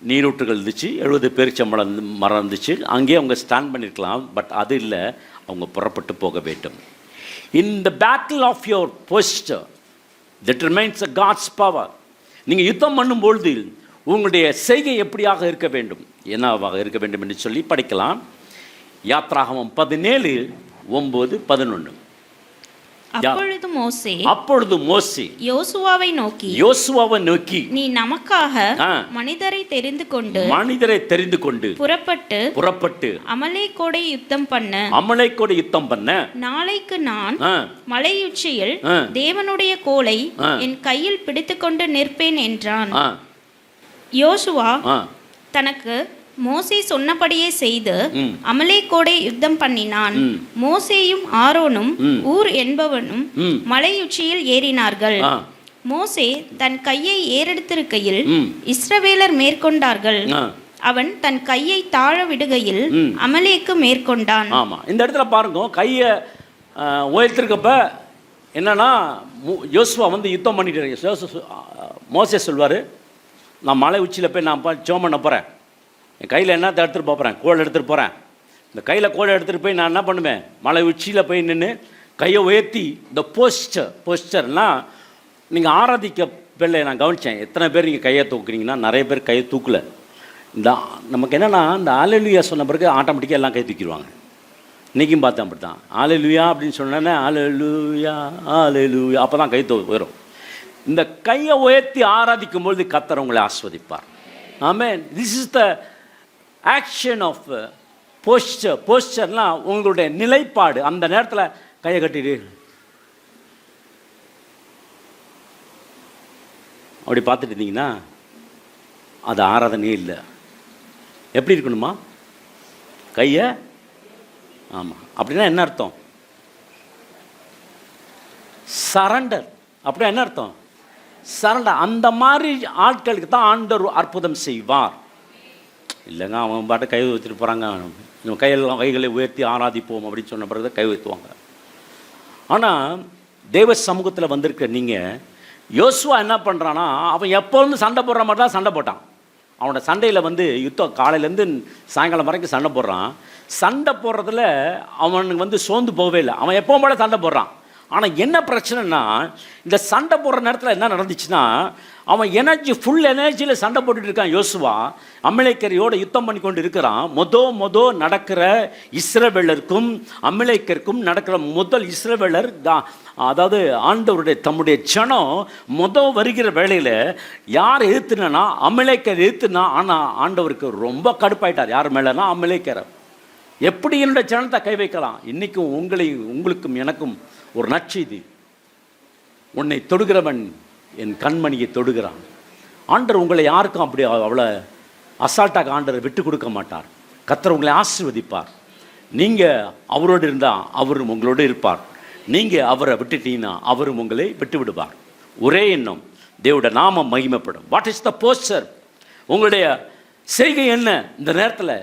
நீரூற்றுகள் இருந்துச்சு, 70 பேரிச்சம்பழம் மரம் இருந்துச்சு. அங்கேயே அவங்க ஸ்டாண்ட் பண்ணியிருக்கலாம். பட் அது இல்லை, அவங்க புறப்பட்டு போக வேண்டும். In the battle of your posture determines a God's power. நீங்கள் யுத்தம் பண்ணும்பொழுது உங்களுடைய செய்கை எப்படியாக இருக்க வேண்டும், என்னவாக இருக்க வேண்டும் என்று சொல்லி படிக்கலாம். யாத்ராகமம் 17:9-11. அப்பொழுது மோசே யோசுவாவை நோக்கி நீ நமக்காக மனிதரை தெரிந்து கொண்டு புறப்பட்டு அமலேக்கோடை யுத்தம் பண்ண நாளைக்கு நான் மலையுச்சியில் தேவனுடைய கோலை என் கையில் பிடித்துக்கொண்டு நிற்பேன் என்றான். யோசுவா தனக்கு மோசே சொன்னபடியே செய்து அமலேக்கோடை யுத்தம் பண்ணினான். மோசேயும் ஆரோனும் ஊர் என்பவனும் மலையுச்சியில் ஏறினார்கள். மோசே தன் கையை ஏறெடுத்திருக்கையில் இஸ்ரவேலர் மேற்கொண்டார்கள். அவன் தன் கையை தாழ விடுகையில் அமலேக்கு மேற்கொண்டான். ஆமா, இந்த இடத்துல பாருங்க, கையை உயர்த்திருக்கப்ப என்னன்னா யோசுவா வந்து யுத்தம் பண்ணிட்டு, மோசே சொல்வார், நான் மலை உச்சியில் போய் நான் ஜெபம் பண்ண போகிறேன், என் கையில் என்னத்தை எடுத்துகிட்டு போகிறேன், கோல் எடுத்துகிட்டு போகிறேன். இந்த கையில் கோலை எடுத்துகிட்டு போய் நான் என்ன பண்ணுவேன், மலை உச்சியில் போய் நின்று கையை உயர்த்தி இந்த போஸ்டர்னால் நீங்கள் ஆராதிக்க பிள்ளை நான் கவனித்தேன். எத்தனை பேர் நீங்கள் கையை தூக்குறீங்கன்னா, நிறைய பேர் கையை தூக்கலை. இந்த நமக்கு என்னென்னா, இந்த ஹல்லேலூயா சொன்ன பிறகு ஆட்டோமேட்டிக்காக எல்லாம் கை தூக்கிடுவாங்க. இன்றைக்கும் பார்த்தேன் அப்படி தான். ஹல்லேலூயா அப்படின்னு சொன்னேன்னே ஹல்லேலூயா ஹல்லேலூயா அப்போ தான் கை உயரும். இந்த கையை உயர்த்தி ஆராதிக்கும் பொழுது கர்த்தர் உங்களை ஆஸ்வதிப்பார். ஆமென். This is the action of போஸ்டர்னால் உங்களுடைய நிலைப்பாடு. அந்த நேரத்தில் கையை கட்டிடு அப்படி பார்த்துட்டு இருந்தீங்கன்னா அது ஆராதனையே இல்லை. எப்படி இருக்கணுமா கையை? ஆமாம். அப்படின்னா என்ன அர்த்தம்? சரண்டர். அப்படின்னா என்ன அர்த்தம்? சரண்டர். அந்த மாதிரி ஆட்களுக்கு தான் ஆண்டவர் அற்புதம் செய்வார். இல்லைங்க அவங்க பாட்டு கை வச்சுட்டு போகிறாங்க, கைகளை உயர்த்தி ஆராதிப்போம் அப்படின்னு சொன்ன பிறகு தான் கை வைத்துவாங்க. ஆனால் தேவ சமூகத்தில் வந்திருக்க நீங்கள், யோசுவா என்ன பண்ணுறான்னா, அவன் எப்போருந்து சண்டை போடுற மாதிரி தான் சண்டை போட்டான். அவனோட சண்டையில் வந்து யுத்தம் காலையிலேருந்து சாயங்காலம் வரைக்கும் சண்டை போடுறான். சண்டை போடுறதுல அவனுக்கு வந்து சோர்ந்து போகவே இல்லை. அவன் எப்பவும் போல சண்டை போடுறான். ஆனால் என்ன பிரச்சனைனா, இந்த சண்டை போடுற நேரத்தில் என்ன நடந்துச்சுன்னா, அவன் ஃபுல் எனர்ஜியில் சண்டை போட்டுட்டு இருக்கான். யோசுவா அமலேக்கரையோட யுத்தம் பண்ணி கொண்டு இருக்கிறான். மொத நடக்கிற இஸ்ரவேலருக்கும் அமலேக்கருக்கும் நடக்கிற முதல் இஸ்ரவேலர் தான். அதாவது ஆண்டவருடைய தம்முடைய ஜனம் வருகிற வேளையில் யார் எதிர்த்துனா அமலேக்கர் எதிர்த்துனா. ஆனால் ஆண்டவருக்கு ரொம்ப கடுப்பாயிட்டார். யார் மேலேனா அமலேக்கரை. எப்படி என்னுடைய ஜனத்தை கை வைக்கலாம்? இன்றைக்கும் உங்களுக்கும் எனக்கும் ஒரு நற்செய்தி. உன்னை தொடுகிறவன் என் கண்மணியை தொடுகிறான். ஆண்டவர் உங்களை யாருக்கும் அப்படி அவ்வளோ அசால்ட்டாக ஆண்டவர் விட்டு கொடுக்க மாட்டார். கர்த்தர் உங்களை ஆசீர்வதிப்பார். நீங்கள் அவரோடு இருந்தால் அவரும் உங்களோடு இருப்பார். நீங்கள் அவரை விட்டுட்டீங்கன்னா அவரும் உங்களை விட்டு விடுவார். ஒரே எண்ணம், தேவனுடைய நாமம் மகிமைப்படும். What is the posture? உங்களுடைய செய்கை என்ன? இந்த நேரத்தில்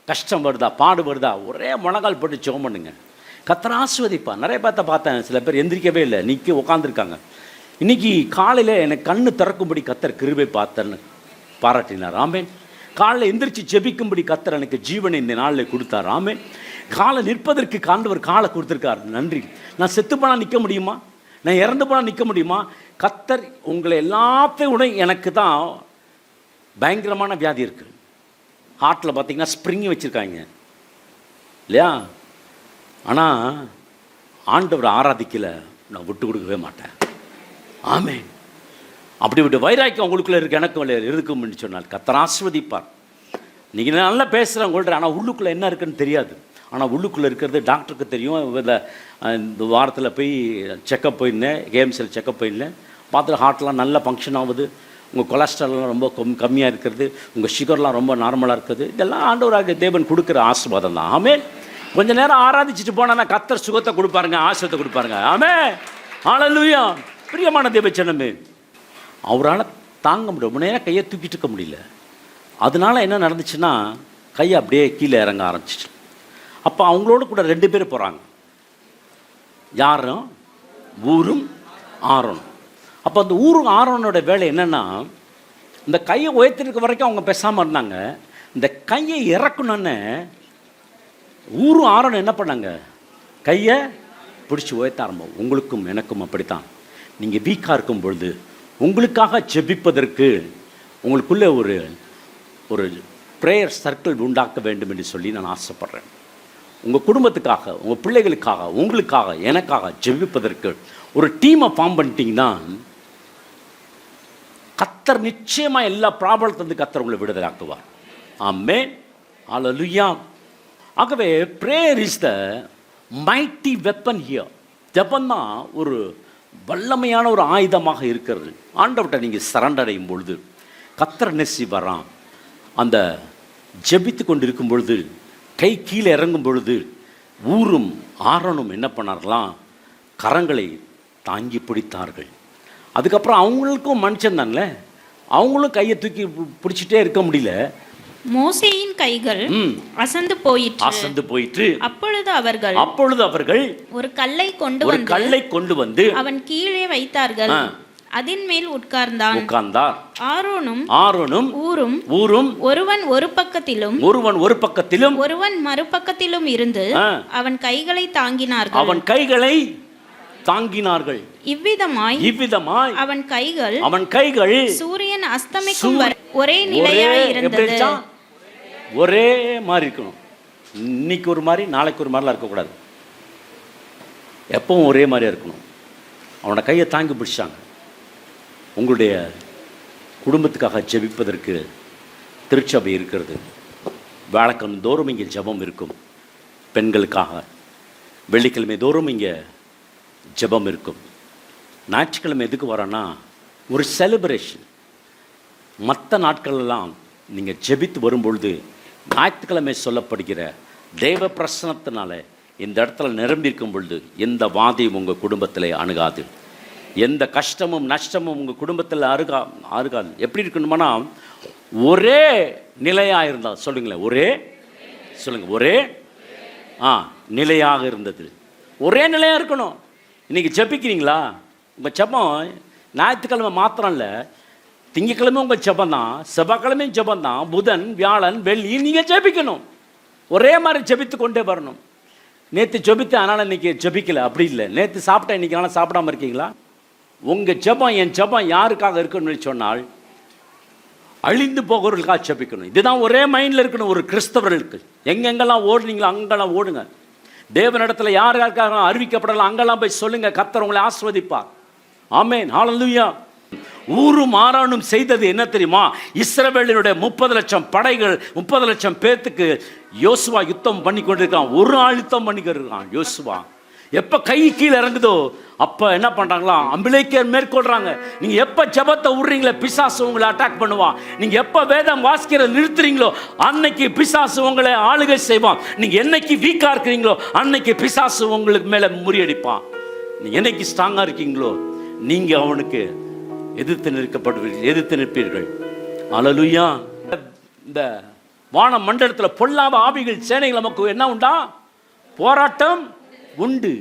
கஷ்டம் வருதா, பாடு வருதா, ஒரே முழங்கால் போட்டு ஜெபம் பண்ணுங்க. கர்த்தர் ஆசீர்வதிப்பார். நிறைய பேர்த்த பார்த்தேன், சில பேர் எந்திரிக்கவே இல்லை, நிற்க உட்காந்துருக்காங்க. இன்றைக்கி காலையில் எனக்கு கண்ணு திறக்கும்படி கர்த்தர் கிருபை பார்த்தன்னு பாராட்டினார். ஆமேன். காலையில் எந்திரிச்சு ஜெபிக்கும்படி கர்த்தர் எனக்கு ஜீவனை இந்த நாளில் கொடுத்தார். ஆமேன். காலை நிற்பதற்கு ஆண்டவர் காலை கொடுத்துருக்கார். நன்றி. நான் செத்து போனால் நிற்க முடியுமா? நான் இறந்து போனால் நிற்க முடியுமா? கர்த்தர் உங்களை எல்லாத்தையும் எனக்கு தான் பயங்கரமான வியாதி இருக்குது. ஹார்ட்டில் பார்த்தீங்கன்னா ஸ்ப்ரிங் வச்சுருக்காங்க இல்லையா? ஆனால் ஆண்டவர் ஆராதிக்கலை, நான் விட்டு கொடுக்கவே மாட்டேன். ஆமென். அப்படி விட்டு வைராக்கியம் உங்களுக்குள்ளே இருக்க எனக்கு இருக்கும்னு சொன்னால் கர்த்தர் ஆசீர்வதிப்பார். நீங்கள் நல்லா பேசுகிறேன் உங்கள்கிட்ட, ஆனால் உள்ளுக்குள்ளே என்ன இருக்குன்னு தெரியாது. ஆனால் உள்ளுக்குள்ளே இருக்கிறது டாக்டருக்கு தெரியும். இந்த வாரத்தில் போய் செக்கப் போயிருந்தேன், கேஎம்சியில் செக்கப் போயிருந்தேன். பார்த்துட்டு ஹார்ட்லாம் நல்லா ஃபங்க்ஷன் ஆகுது, உங்கள் கொலஸ்ட்ரால்லாம் ரொம்ப கம்மியாக இருக்கிறது, உங்கள் சுகர்லாம் ரொம்ப நார்மலாக இருக்குது. இதெல்லாம் ஆண்டவராகிய தேவன் கொடுக்குற ஆசீர்வாதம் தான். ஆமென். கொஞ்ச நேரம் ஆராதிச்சுட்டு போனால் கர்த்தர் சுகத்தை கொடுப்பாருங்க, ஆசீர்வாதத்தை கொடுப்பாருங்க. ஆமென். ஹல்லேலூயா. பிரியமான தேவச்சனமே, அவரால் தாங்க முடியும். ரொம்ப நேரம் கையை தூக்கிட்டு இருக்க முடியல. அதனால என்ன நடந்துச்சுன்னா, கையை அப்படியே கீழே இறங்க ஆரம்பிச்சிச்சு. அப்போ அவங்களோட கூட 2 பேர் போகிறாங்க. யாரும்? ஊரும் ஆரோனும். அப்போ அந்த ஊரும் ஆரோனோட வேலை என்னென்னா, இந்த கையை உயர்த்திருக்க வரைக்கும் அவங்க பேசாமல் இருந்தாங்க. இந்த கையை இறக்கணுன்னு ஊரும் ஆரோனும் என்ன பண்ணாங்க, கையை பிடிச்சி உயர்த்த ஆரம்பம். உங்களுக்கும் எனக்கும் அப்படித்தான். நீங்கள் வீக்காக இருக்கும் பொழுது உங்களுக்காக ஜெபிப்பதற்கு உங்களுக்குள்ளே ஒரு ப்ரேயர் சர்க்கிள் உண்டாக்க வேண்டும் என்று சொல்லி நான் ஆசைப்பட்றேன். உங்கள் குடும்பத்துக்காக, உங்கள் பிள்ளைகளுக்காக, உங்களுக்காக, எனக்காக ஜெபிப்பதற்கு ஒரு டீமை ஃபார்ம் பண்ணிட்டீங்கன்னா கர்த்தர் நிச்சயமாக எல்லா ப்ராப்ளத்திலிருந்து கர்த்தர் உங்களை விடுதலாக்குவார். ஆமென். ஹல்லேலூயா. ஆகவே prayer is the mighty weapon here. ஜெபம் தான் ஒரு வல்லமையான ஒரு ஆயுதமாக இருக்கிறது. ஆண்டவர்கிட்ட நீங்கள் சரண்டர் அடையும் பொழுது கர்த்தர் நெசி வரான். அந்த ஜெபித்து கொண்டு இருக்கும் பொழுது, கை கீழே இறங்கும் பொழுது ஊரும் ஆரோனும் என்ன பண்ணார்களாம், கரங்களை தாங்கி பிடித்தார்கள். அதுக்கப்புறம் அவங்களுக்கும் மனுஷன் தான்ல, அவங்களும் கையை தூக்கி பிடிச்சிட்டே இருக்க முடியல. மோசேயின் கைகள் அசந்து போயிற்று. அப்பொழுது அவர்கள் ஒரு கல்லை கொண்டு வந்து அவன் கீழே வைத்தார்கள். அதின் மேல் உட்கார்ந்தார். ஆரோனும் ஊரும் ஒருவன் ஒரு பக்கத்திலும் ஒருவன் மறுபக்கத்திலும் இருந்து அவன் கைகளை தாங்கினார்கள். இவ்விதமாய் அவன் கைகள் சூரியன் அஸ்தமிக்கும் ஒரே நிலையாய் இருந்தது. ஒரே மாதிரி இருக்கணும். இன்னைக்கு ஒரு மாதிரி, நாளைக்கு ஒரு மாதிரிலாம் இருக்கக்கூடாது. எப்பவும் ஒரே மாதிரியா இருக்கணும். அவனோட கையை தாங்கி பிடிச்சாங்க. உங்களுடைய குடும்பத்துக்காக ஜெபிப்பதற்கு திருச்சபை இருக்கிறது. வியாழக்கிழமை தோறும் இங்கே ஜெபம் இருக்கும். பெண்களுக்காக வெள்ளிக்கிழமை தோறும் இங்கே ஜெபம் இருக்கும். ஞாயிற்றுக்கிழமை எதுக்கு வரோன்னா ஒரு செலிப்ரேஷன். மற்ற நாட்களெல்லாம் நீங்கள் ஜெபித்து வரும்பொழுது ஞாயிற்றுக்கிழமை சொல்லப்படுகிற தேவ பிரசனத்தினால இந்த இடத்துல நிரம்பியிருக்கும் பொழுது எந்த வாதையும் உங்கள் குடும்பத்தில் அணுகாது. எந்த கஷ்டமும் நஷ்டமும் உங்கள் குடும்பத்தில் அருகாது. எப்படி இருக்கணுமானா ஒரே நிலையாக இருந்தால் சொல்லுங்களேன். ஒரே நிலையாக இருந்தது. ஒரே நிலையாக இருக்கணும். இன்றைக்கி ஜெபிக்கிறீங்களா? உங்கள் ஜெபம் ஞாயிற்றுக்கிழமை மாத்திரம் இல்லை, திங்கக்கிழமை உங்கள் ஜெபம் தான், செவ்வாய்க்கிழமையும் ஜெபம் தான், புதன் வியாழன் வெள்ளி நீங்கள் ஜெபிக்கணும். ஒரே மாதிரி ஜெபித்து கொண்டே வரணும். நேற்று ஜெபித்து அதனால் இன்றைக்கி ஜெபிக்கலை அப்படி இல்லை. நேற்று சாப்பிட்டேன் இன்றைக்கி ஆனால் சாப்பிடாமல் இருக்கீங்களா? உங்கள் ஜெபம், என் ஜெபம் யாருக்காக இருக்கணும்னு சொன்னால் அழிந்து போகிறவர்களுக்காக ஜெபிக்கணும். இதுதான் ஒரே மைண்டில் இருக்கணும் ஒரு கிறிஸ்தவர்களுக்கு. எங்கெங்கெல்லாம் ஓடுனீங்களோ அங்கெல்லாம் ஓடுங்க. தேவனிடத்தில் யார் யாருக்காக அறிவிக்கப்படலாம் அங்கெல்லாம் போய் சொல்லுங்கள். கர்த்தர் உங்களை ஆசீர்வதிப்பார். ஆமென். ஹல்லேலூயா. ஊரும் ஆரோனும் செய்தது என்ன தெரியுமா? இஸ்ரவேலினுடைய 30 லட்சம் படைகள், 30 லட்சம் பேர்த்துக்கு யோசுவா யுத்தம் பண்ணி கொண்டிருக்கான். ஒரு ஆள் யுத்தம் பண்ணிக்கிருக்கான் யோசுவா. எப்போ கை கீழே இறங்குதோ அப்போ என்ன பண்ணுறாங்களா, அம்பிளைக்கர் மேற்கொள்கிறாங்க. நீங்கள் எப்போ ஜெபத்தை விட்றீங்களோ பிசாசு உங்களை அட்டாக் பண்ணுவான். நீங்கள் எப்போ வேதம் வாசிக்கிறத நிறுத்துறீங்களோ அன்னைக்கு பிசாசு உங்களை ஆளுகை செய்வான். நீங்கள் என்னைக்கு வீக்காக இருக்கிறீங்களோ அன்னைக்கு பிசாசு உங்களுக்கு மேலே முறியடிப்பான். நீங்கள் என்னைக்கு ஸ்ட்ராங்காக இருக்கீங்களோ நீங்கள் அவனுக்கு எதிர்த்து நிற்பீர்கள். அல்லேலூயா. இந்த வான மண்டலத்தில் பொல்லாத ஆவிகள் சேனைகள் நமக்கு என்ன உண்டா? போராட்டம் உண்டு.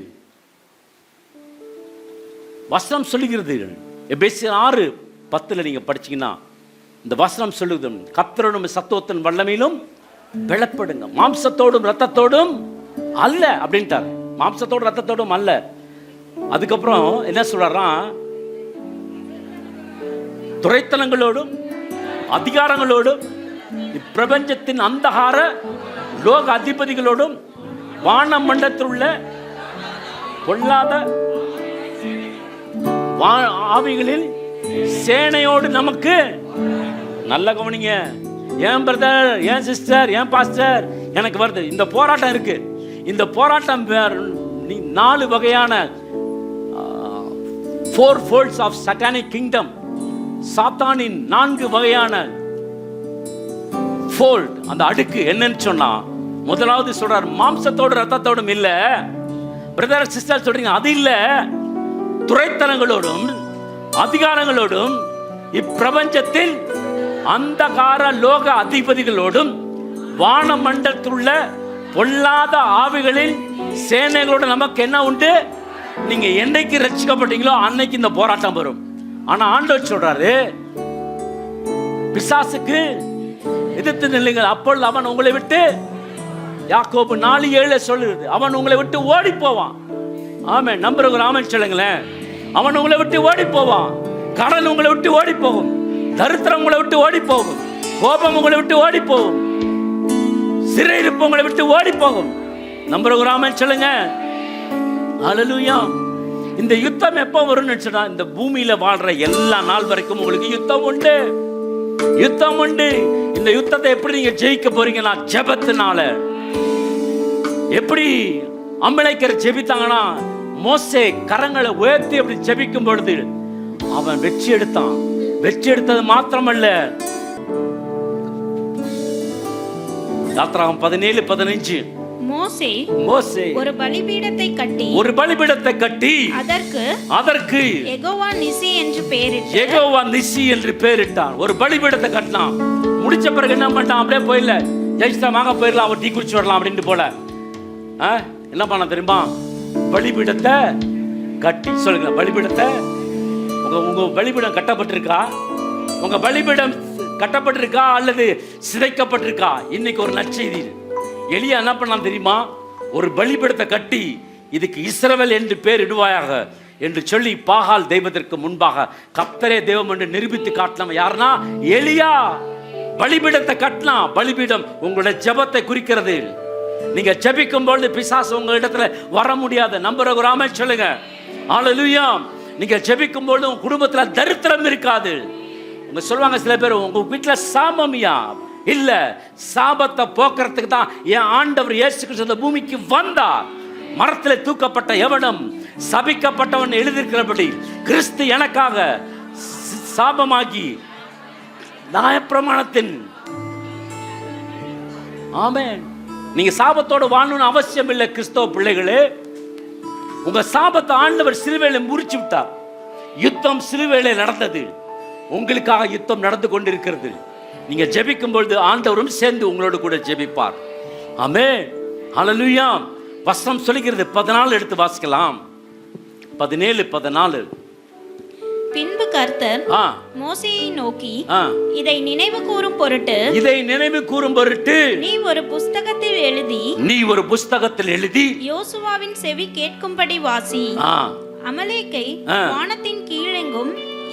வசனம் சொல்லுகிறது. எபேசியர் 6:10 நீங்க படிச்சீங்கன்னா இந்த வசனம் சொல்லுது, கர்த்தரோடும் சத்துவத்தின் வல்லமையிலும் பலப்படுங்க, மாம்சத்தோடும் ரத்தத்தோடும் அல்ல அப்படின்ட்டார். மாம்சத்தோடும் ரத்தத்தோடும் அல்ல. அதுக்கப்புறம் என்ன சொல்றாரா? துரைத்தனங்களோடும் அதிகாரங்களோடும் இப்பிரபஞ்சத்தின் அந்தகார லோக அதிபதிகளோடும் வான மண்டலத்தில் உள்ள பொல்லாத ஆவிகளில் சேனையோடு நமக்கு, நல்ல கவனிங்க, ஏன் பிரதர், ஏன் சிஸ்டர், ஏன் பாஸ்டர் எனக்கு வருது? இந்த போராட்டம் இருக்கு. இந்த போராட்டம் 4 வகையான 4 folds of satanic kingdom, சாத்தானின் 4 வகையான fold, அந்த அடுக்கு என்னன்னு சொன்னா, முதலாவது சொல்றார் மாம்சத்தோடு ரத்தத்தோடும் இல்ல. பிரதர் சிஸ்டர் சொல்றீங்க, அது இல்ல, துரைத்தனங்களோடும் அதிகாரங்களோடும் இப்பிரபஞ்சத்தின் அந்தகார லோக அதிபதிகளோடும் வானமண்டலத்துள்ள பொல்லாத ஆவிகளின் சேனைகளோடு நமக்கு என்ன உண்டு? நீங்க என்னைக்கு ரட்சிக்கப்பட்டீங்களோ அன்னைக்கு இந்த போராட்டம் வரும். ஆனா ஆண்டவர் சொல்றாரு, பிசாசுக்கு எதிர்த்து நில்லுங்கள், அப்பொழுது அவன் உங்களை விட்டு, யாக்கோபு 4:7 சொல்லுது, அவன் உங்களை விட்டு ஓடி போவான். ஆமென். நம்புறவங்க ஆமென் சொல்லுங்களேன். அவன் உங்களை விட்டு ஓடி போவான். கடன் உங்களை விட்டு ஓடி போகும். தரித்திரம் உங்களை விட்டு ஓடி போகும். கோபம் உங்களை விட்டு ஓடி போகும். சிறையிருப்பு உங்களை விட்டு ஓடி போகும். நம்புறவங்க ஆமென் சொல்லுங்க. ஹல்லேலூயா. இந்த யுத்தம் எப்போ வரும்னு சொன்னா, இந்த பூமியில வாழ்ற எல்லா நாள் வரைக்கும் உங்களுக்கு யுத்தம் உண்டு. யுத்தம் உண்டு. இந்த யுத்தத்தை எப்படி நீங்க ஜெயிக்க போறீங்கன்னா, ஜெபத்தினால. எப்படி அமலேக்கர் ஜெபித்தாங்கன்னா, மோசே கரங்களை உயர்த்தி அப்படி ஜெபிக்கும் பொழுது அவன் வெற்றி எடுத்தான். வெற்றி எடுத்தது மாத்திரமல்ல, யாத்திராகமம் 17:15 மோசே ஒரு பலிபீடத்தை கட்டி அதற்கு யெகோவா நிசி என்று பெயரிட்டான். ஒரு பலிபீடத்தை கட்டினான். முடிச்ச பிறகு என்ன பண்ணிட்டான்? அப்படியே போயில ஜெயிச்சாமாக போயிடலாம், அவர் டீ குடிச்சு வரலாம் அப்படின்ட்டு போல. என்ன பண்ண தெரியுமா? பலிபீடத்தை கட்டி. சொல்லுங்க, பலிபீடத்தை. உங்க பலிபீடம் கட்டப்பட்டிருக்கா? உங்க பலிபீடம் கட்டப்பட்டிருக்கா அல்லது சிதைக்கப்பட்டிருக்கா? இன்னைக்கு ஒரு நற்செய்தி. எலியா என்ன பண்ணான் தெரியுமா? ஒரு பலிபீடத்தை கட்டி இதுக்கு இஸ்ரவேல் என்று பேர் இடுவாயாக என்று சொல்லி பாகால் தெய்வத்திற்கு முன்பாக கர்த்தரே தெய்வம் என்று நிரூபித்து காட்டினவன் யாருன்னா எலியா. பலிபீடத்தை கட்டினா. பலிபீடம் உங்களுடைய ஜெபத்தை குறிக்கிறது. நீங்க ஜெபிக்கும் பொழுது பிசாசு உங்க இடத்துல வர முடியாது. நம்புற ஆமென் சொல்லுங்க. ஹல்லேலூயா. நீங்க ஜெபிக்கும் பொழுது உங்க குடும்பத்துல தரித்திரம் இருக்காது. உங்க சொல்லுவாங்க சில பேர், உங்க வீட்டுல சாபமியா? இல்ல, சாபத்தை போக்குறதுக்கு தான் என் ஆண்டவர் இயேசு கிறிஸ்து இந்த பூமிக்கு வந்தார். மரத்தில் தூக்கப்பட்ட எவனும் சபிக்கப்பட்டவன் எழுதியிருக்கிறபடி கிறிஸ்து எனக்காக சாபமாகி நியாயப்பிரமாணத்தின். ஆமென். நீங்க சாபத்தோடு வாழணும்னு அவசியம் இல்லை கிறிஸ்தவ பிள்ளைகளே. உங்க சாபத்தை ஆண்டவர் சிலுவையில முறிச்சு விட்டார். யுத்தம் சிலுவையில நடந்தது. உங்களுக்காக யுத்தம் நடந்து கொண்டிருக்கிறது. நீங்க ஜெபிக்கும் பொழுது ஆண்டவரும் சேர்ந்து உங்களோடு கூட ஜெபிப்பார். ஆமென். ஹல்லேலூயா. வசனம் சொல்லுகிறது, 14 எடுத்து வாசிக்கலாம். 17:14. பின்பு கர்த்தர் மோசேயை நோக்கி, இதை நினைவு கூறும் பொருட்டு நீ ஒரு புஸ்தகத்தில் எழுதி யோசுவாவின் செவி கேட்கும்படி வாசி. அமலேக்கை வானத்தின் கீழெங்கும்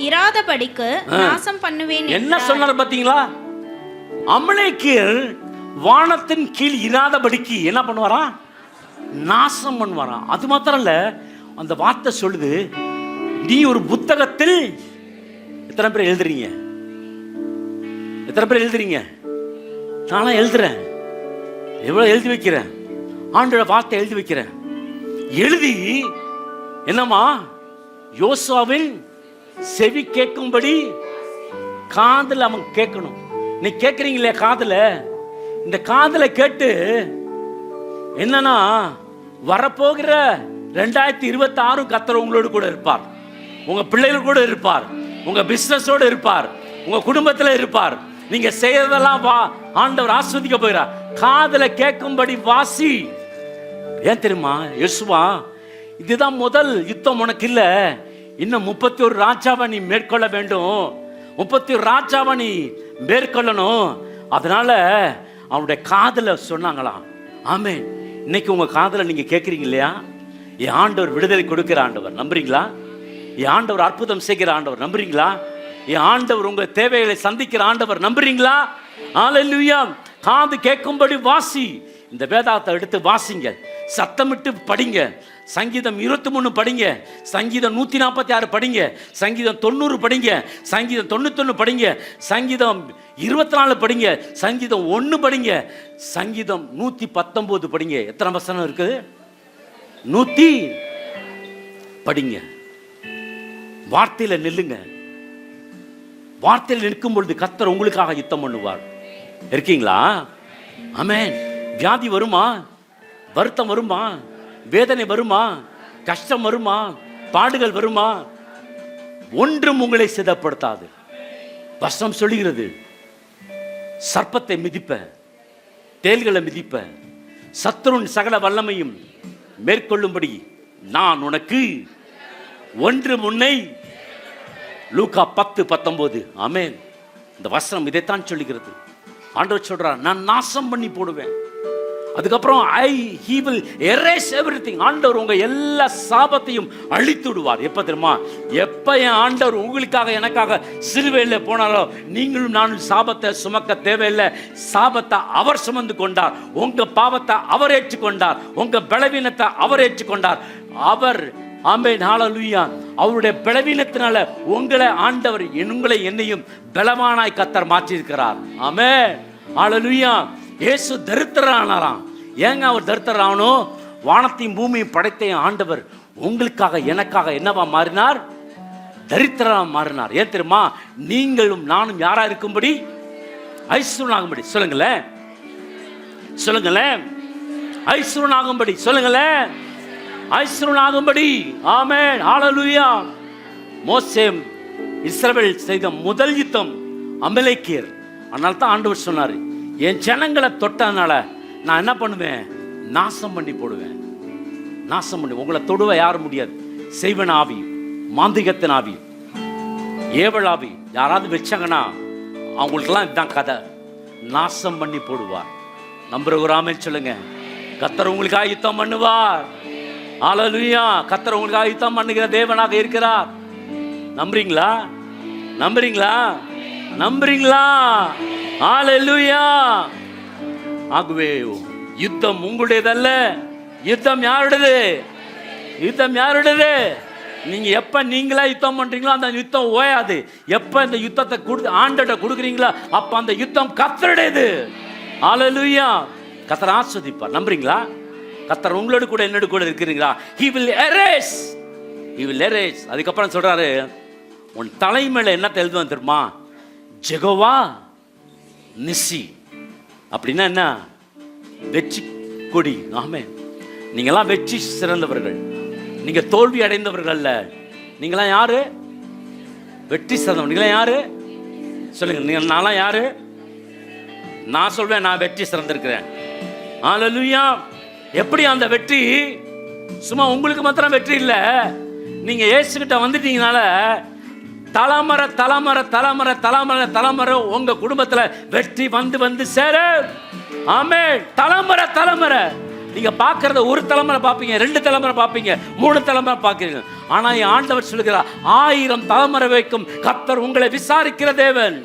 இராதபடிக்கு நாசம் பண்ணுவேன். என்ன சொன்னார் பாத்தீங்களா? அமலேக்கியர் வானத்தின் கீழ் இராதபடிக்கு என்ன பண்ணுவாரா? நாசம் பண்ணுவாரா? அது மாத்திரம் இல்ல, அந்த வார்த்தை சொல்லுது, நீ ஒரு புத்தகத்தில். எத்தனை பேர் எழுதுறீங்க? எத்தனை பேர் எழுதுறீங்க? நானும் எழுதுறேன். எவ்வளவு எழுதி வைக்கிறேன்? ஆண்டோட வார்த்தை எழுதி வைக்கிறேன். எழுதி என்னமா? யோசுவாவின் செவி கேட்கும்படி காதுல அவன் கேட்கணும். நீ கேட்கறீங்களே காதுல, இந்த காதுல கேட்டு என்னன்னா வரப்போகிற 2026 கர்த்தர் உங்களோடு கூட இருப்பார். உங்க பிள்ளைகள் கூட இருப்பார். உங்க பிசினஸோடு இருப்பார். உங்க குடும்பத்தில் இருப்பார். நீங்க செய்யறதெல்லாம் ஆண்டவர் ஆஸ்வதிக்க போகிறார். காதுல கேட்கும்படி வாசி. ஏன் தெரியுமா? யோசுவா, இதுதான் முதல் யுத்தம் உனக்கு இல்ல. இன்னும் 31 ராஜாவை நீ மேற்கொள்ள வேண்டும். 31 ராஜாவை நீ மேற்கொள்ளணும். அதனால அவனுடைய காதுல சொன்னாங்களாம். ஆமென். இன்னைக்கு உங்க காதுல நீங்க கேட்கறீங்க இல்லையா? என் ஆண்டவர் விடுதலை கொடுக்கிற ஆண்டவர், நம்புறீங்களா? என் ஆண்டவர் அற்புதம் செய்கிற ஆண்டவர், நம்புறீங்களா? என் ஆண்டவர் உங்க தேவைகளை சந்திக்கிற ஆண்டவர், நம்புறீங்களா? ஹல்லேலூயா. காது கேட்கும்படி வாசி. இந்த வேதாத்தை எடுத்து வாசிங்க. சத்தமிட்டு படிங்க. சங்கீதம் 23 படிங்க, சங்கீதம் 146 படிங்க, சங்கீதம் 90 படிங்க, சங்கீதம் 91 படிங்க, சங்கீதம் 24 படிங்க, சங்கீதம் 1 படிங்க, சங்கீதம் 119 படிங்க. எத்தனை வசனம் இருக்குது? 100 படிங்க. வார்த்தையில நில்லுங்க. வார்த்தையில் நிற்கும் பொழுது கர்த்தர் உங்களுக்காக யுத்தம் பண்ணுவார். இருக்கீங்களா? ஆமென். வியாதி வருமா? வருத்தம் வருமா? வேதனை வருமா? கஷ்டம் வருமா? பாடுகள் வருமா? ஒன்றும் உங்களை சிதப்படுத்தாது. வசனம் சொல்லுகிறது, சர்ப்பத்தை மிதிப்ப, தேள்களை மிதிப்ப, சத்துருவின் சகல வல்லமையும் மேற்கொள்ளும்படி நான் உனக்கு ஒன்று முன்னை. லூக்கா 10:19. ஆமென். இந்த வசனம் இதைத்தான் சொல்லுகிறது. ஆண்டவர் சொல்றார், நான் நாசம் பண்ணி போடுவேன். அதுக்கப்புறம் he will erase everything. ஆண்டவர் உங்க எல்லா சாபத்தையும் அழித்து விடுவார். எப்ப தெரியுமா? எப்ப என் ஆண்டவர் உங்களுக்காக எனக்காக சிலுவையில் போனாரோ, நீங்களும் நானும் சாபத்தை சுமக்க தேவையில்லை. சாபத்தை அவர் சுமந்து கொண்டார். உங்க பாவத்தை அவர் ஏற்றுக்கொண்டார். உங்க பலவீனத்தை அவர் ஏற்றுக்கொண்டார். அவர், ஆமென், ஹல்லேலூயா, அவருடைய பலவீனத்தினால உங்களை ஆண்டவர் உங்களை என்னையும் பலவானாய் கர்த்தர் மாற்றியிருக்கிறார். ஆமென், ஹல்லேலூயா. இயேசு தரித்திரனானாராம். ஏங்க அவர் தரித்திரனானோ? வானத்தையும் பூமியும் படைத்த ஆண்டவர் உங்களுக்காக எனக்காக என்னவா மாறினார்? தரித்திரனா மாறினார். ஏன் தெரியுமா? நீங்களும் நானும் யாரா இருக்கும்படி? ஐஸ்வரனாகும்படி. சொல்லுங்களேன், சொல்லுங்களேன், ஐஸ்வரனாகும்படி. சொல்லுங்களேன், ஐஸ்வரனாகும்படி. ஆமென், ஹல்லேலூயா. மோசே இஸ்ரவேல் செய்த முதல் யுத்தம் அமலேக்கியர். அதனால தான் ஆண்டவர் சொன்னார், என் ஜனங்களை தொட்டதுனால நான் என்ன பண்ணுவேன்? நாசம் பண்ணி போடுவேன். நாசம் பண்ணி உங்களை தொடுவ யாரும் முடியாது. செய்வன ஆவி, மாந்திகத்தின் ஆவி, ஏவல் ஆவி யாராவது வச்சாங்கன்னா அவங்களுக்கெல்லாம் இதுதான் கதை. நாசம் பண்ணி போடுவார். நம்புற ஆமென் சொல்லுங்க. கர்த்தர் உங்களுக்காக யுத்தம் பண்ணுவார். ஹல்லேலூயா. கர்த்தர் உங்களுக்காக யுத்தம் பண்ணுகிற தேவனாக இருக்கிறார். நம்புறீங்களா? நம்புறீங்களா? நம்புறீங்களா? ஹல்லேலூயா. ஆகவே யுத்தம் உங்களுடையதல்ல. யுத்தம் யாருடையது? யுத்தம் யாருடையது? நீங்க எப்ப நீங்களா யுத்தம் பண்றீங்களோ அந்த யுத்தம் ஓயாது. எப்ப இந்த யுத்தத்தை ஆண்டவர்ட்ட கொடுக்குறீங்களோ அப்ப அந்த யுத்தம் கர்த்தருடையது. ஹல்லேலூயா. கர்த்தர் ஆசீர்வதிப்பார். நம்புறீங்களா? கர்த்தர் உங்களோடு கூட என்னோடு கூட இருக்கிறீங்களா? he will erase, he will erase. அதுக்கப்புறம் சொல்றாரு, உன் தலைமையில என்ன எழுதுவான் தெரியுமா? ஜெகோவா நிசி. அப்படின்னா என்ன? வெற்றி கொடி. ஆமென். நீங்களாம் வெற்றி சிறந்தவர்கள். நீங்க தோல்வி அடைந்தவர்கள் அல்ல. நீங்களாம் யாரு? வெற்றி சிறந்தவர்கள். நீங்களாம் யாரு? சொல்லுங்க. நீங்க நான்லாம் யாரு? நான் சொல்வேன், நான் வெற்றி சிறந்திருக்கிறேன். ஹல்லேலூயா. எப்படி அந்த வெற்றி? சும்மா உங்களுக்கு மாத்திரம் வெற்றி இல்லை. நீங்க இயேசுகிட்ட வந்துட்டீங்கனால தலைமுறை தலைமுறை தலைமுறை தலைமுறை தலைமுறை உங்க குடும்பத்துல வெற்றி வந்து வந்து சேர. ஆமென். தலைமுறை தலைமுறை. நீங்க பார்க்கறத ஒரு தலைமுறை பார்ப்பீங்க, 2 தலைமுறை பார்ப்பீங்க, 3 தலைமுறை பார்க்கிறீங்க. ஆனா என் ஆண்டவர் சொல்லுகிறார், 1000 தலைமுறை வைக்கும் கர்த்தர் உங்களை விசாரிக்கிற தேவன்.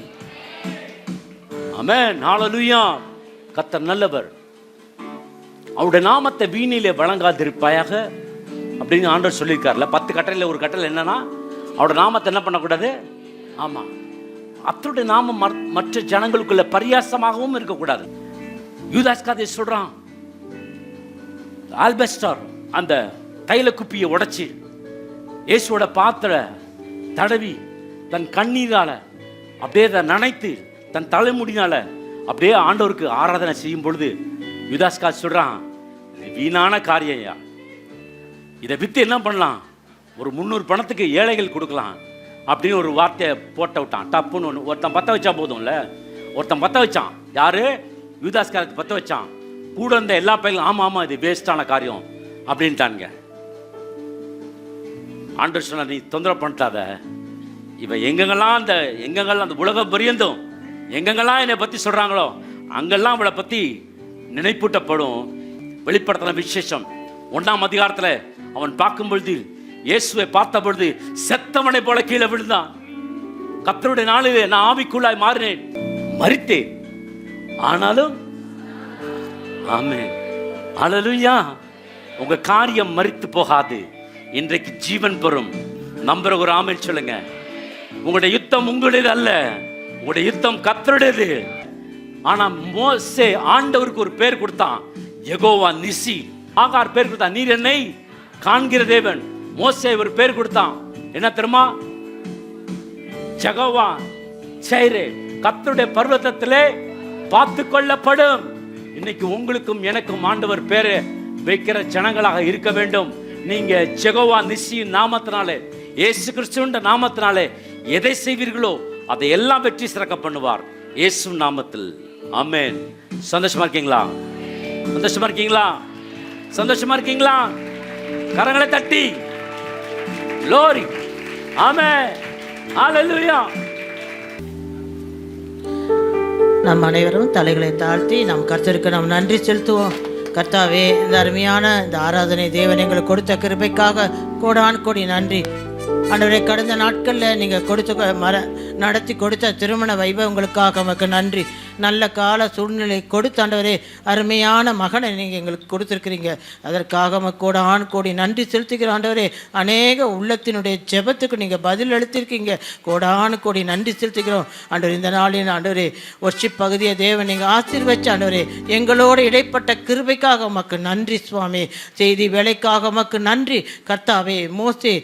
ஆமென், ஹல்லேலூயா. கர்த்தர் நல்லவர். அவருடைய நாமத்தை வீணிலே வழங்காதிருப்பாயாக அப்படின்னு ஆண்டவர் சொல்லியிருக்காருல. 10 கட்டளையில் ஒரு கட்டளை என்னன்னா, அவருடைய நாமத்தை என்ன பண்ணக்கூடாது? ஆமா, அத்தருடைய நாமம் மற்ற ஜனங்களுக்குள்ள பரியாசமாகவும் இருக்கக்கூடாது. யூதாஸ்காரியோத்து சொல்றான், ஆல்பஸ்டர் அந்த தைல குப்பியை உடைச்சி இயேசுவோட பாத்திர தடவி தன் கண்ணீரால அப்படியே அதை நனைத்து தன் தலைமுடினால அப்படியே ஆண்டவருக்கு ஆராதனை செய்யும் பொழுது யூதாஸ்காரியோத்து சொல்றான், வீணான காரியா, இதை வித்து என்ன பண்ணலாம்? ஒரு 300 பணத்துக்கு ஏழைகள் கொடுக்கலாம் அப்படின்னு ஒரு வார்த்தையை போட்ட விட்டான். டப்புன்னு ஒன்று. ஒருத்தன் பற்ற வச்சா போதும்ல. ஒருத்தன் பற்ற வச்சான். யாரு? யூதாஸ்காரியோத்து பற்ற வச்சான். கூட இருந்த எல்லா பையங்களும் ஆமா ஆமா இது வேஸ்டான காரியம் அப்படின்ட்டானுங்க. ஆண்டவர் சொன்னார், நீ தொந்தரவு பண்ணிட்டாத. இவன் எங்கெங்கெல்லாம் அந்த உலகம் பரியந்தும் எங்கெங்கெல்லாம் என்னை பற்றி சொல்கிறாங்களோ அங்கெல்லாம் அவளை பற்றி நினைப்பூட்டப்படும். வெளிப்படுத்தின விசேஷம் 1ஆம் அதிகாரத்தில் அவன் பார்க்கும் பொழுது, இயேசுவை பார்த்த பொழுது செத்தவனை போல கீழே விழுந்தான். கர்த்தருடைய நாளிலே நான் ஆவிக்குள்ளாய் மாறினேன், மரித்தேன், ஆனாலும் ஆமென், ஹல்லேலூயா. உங்க காரியம் மரித்து போகாது, இன்றைக்கு ஜீவன் பெறும். நம்புற ஒரு ஆமென் சொல்லுங்க. உங்களுடைய யுத்தம் உங்களுடையது அல்ல, உங்களுடைய யுத்தம் கர்த்தருடையது. ஆனா மோசே ஆண்டவருக்கு ஒரு பேர் கொடுத்தான், யெகோவா நிசி. ஆகார் பேர் கொடுத்தான், நீர் என்னை காண்கிற தேவன். மோசே ஒரு பேர் கொடுத்தான், என்ன தெரியுமா? யெகோவா சைரே, கர்த்தருடைய பர்வதத்திலே பார்த்து கொள்ளப்படும். இன்னைக்கு உங்களுக்கும் எனக்கும் ஆண்டவர் பேரை வைக்கிற ஜனங்களாக இருக்க வேண்டும். நீங்க யெகோவா நிசியின் நாமத்தினாலே, இயேசு கிறிஸ்துவின் நாமத்தினாலே எதை செய்வீர்களோ அதை எல்லாம் வெற்றி சிறக்க பண்ணுவார், இயேசு நாமத்தில். ஆமென். சந்தோஷமா இருக்கீங்களா? சந்தோஷமா இருக்கீங்களா? சந்தோஷமா இருக்கீங்களா? கரங்களை தட்டி லோரி. ஆமென். ஹalleluya. நம் அனைவரும் தலைகளை தாழ்த்தி நம் கர்த்தருக்கு நாம் நன்றி செலுத்துவோம். கர்த்தாவே, இந்த அருமையான இந்த ஆராதனை தேவன் எங்களுக்கு கொடுத்த கிருபைக்காக கோடான் கோடி நன்றி. ஆண்டவரே, கடந்த நாட்களில் நீங்கள் நடத்தி கொடுத்த திருமண வைபவங்களுக்காக நமக்கு நன்றி. நல்ல கால சூழ்நிலை கொடுத்த ஆண்டவரே, அருமையான மகனை நீங்கள் எங்களுக்கு கொடுத்துருக்கிறீங்க. அதற்காக கோடான் கோடி நன்றி செலுத்துகிற ஆண்டவரே. அநேக உள்ளத்தினுடைய ஜெபத்துக்கு நீங்கள் பதில் அளித்திருக்கீங்க, கோடான் கோடி நன்றி செலுத்துகிறோம் ஆண்டவர். இந்த நாளின் ஆண்டவரே, ஒர்ஷிப் பகுதியை தேவன் நீங்கள் ஆசீர்வதிச்ச ஆண்டவரே, எங்களோடு இடைப்பட்ட கிருபைக்காக உமக்கு நன்றி சுவாமி. செய்தி வேலைக்காக உமக்கு நன்றி கர்த்தாவே. மோசே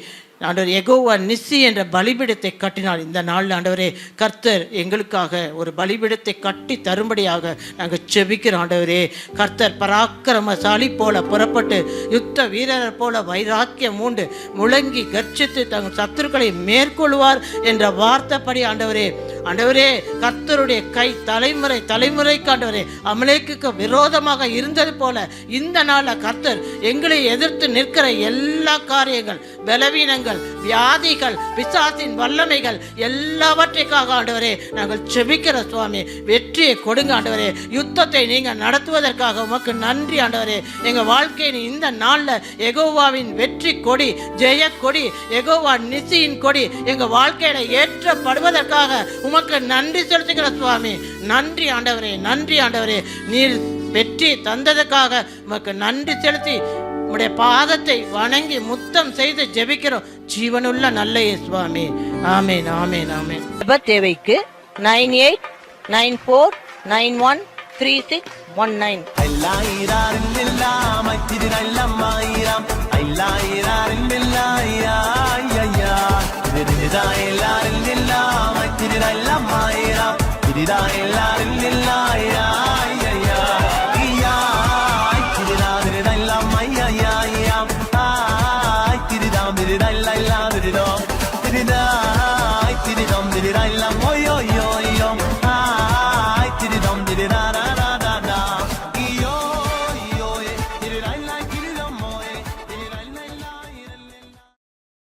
ஆண்டவர் யெகோவா நிசி என்ற பலிபீடத்தை கட்டினார். இந்த நாளில் ஆண்டவரே, கர்த்தர் எங்களுக்காக ஒரு பலிபீடத்தை கட்டி தரும்படியாக நாங்கள் செபிக்கிறோம் ஆண்டவரே. கர்த்தர் பராக்கிரமசாலி போல புறப்பட்டு யுத்த வீரர் போல வைராக்கியம் மூண்டு முழங்கி கர்ச்சித்து தங்கள் சத்துருக்களை மேற்கொள்வார் என்ற வார்த்தைப்படி ஆண்டவரே, ஆண்டவரே, கர்த்தருடைய கை தலைமுறைக்கு ஆண்டவரே அமலேக்குக்கு விரோதமாக இருந்தது போல இந்த நாளில் கர்த்தர் எங்களை எதிர்த்து நிற்கிற எல்லா காரியங்கள், பலவீனங்கள், வியாதிகள், பிசாசின் வல்லமைகள் எல்லாவற்றைக்காக ஆண்டவரே நாங்கள் செபிக்கிற சுவாமி. வெற்றியை கொடுங்க ஆண்டவரே. யுத்தத்தை நீங்கள் நடத்துவதற்காக உமக்கு நன்றி ஆண்டவரே. எங்கள் வாழ்க்கையின் இந்த நாளில் யெகோவாவின் வெற்றி கொடி, ஜெய கொடி, யெகோவா நிசியின் கொடி எங்கள் வாழ்க்கையில ஏற்றப்படுவதற்காக உமக்கு நன்றி செலுத்துகிற சுவாமி. நன்றி ஆண்டவரே, நன்றி ஆண்டவரே. நீர் வெற்றி தந்ததுக்காக உமக்கு நன்றி செலுத்தி உடைய பாதத்தை வணங்கி முத்தம் செய்து ஜெபிக்கிறோம் ஜீவனுள்ள நல்ல சுவாமி. ஆமேன், ஆமேன், ஆமேன். ஜெப தேவைக்கு 9894913619. La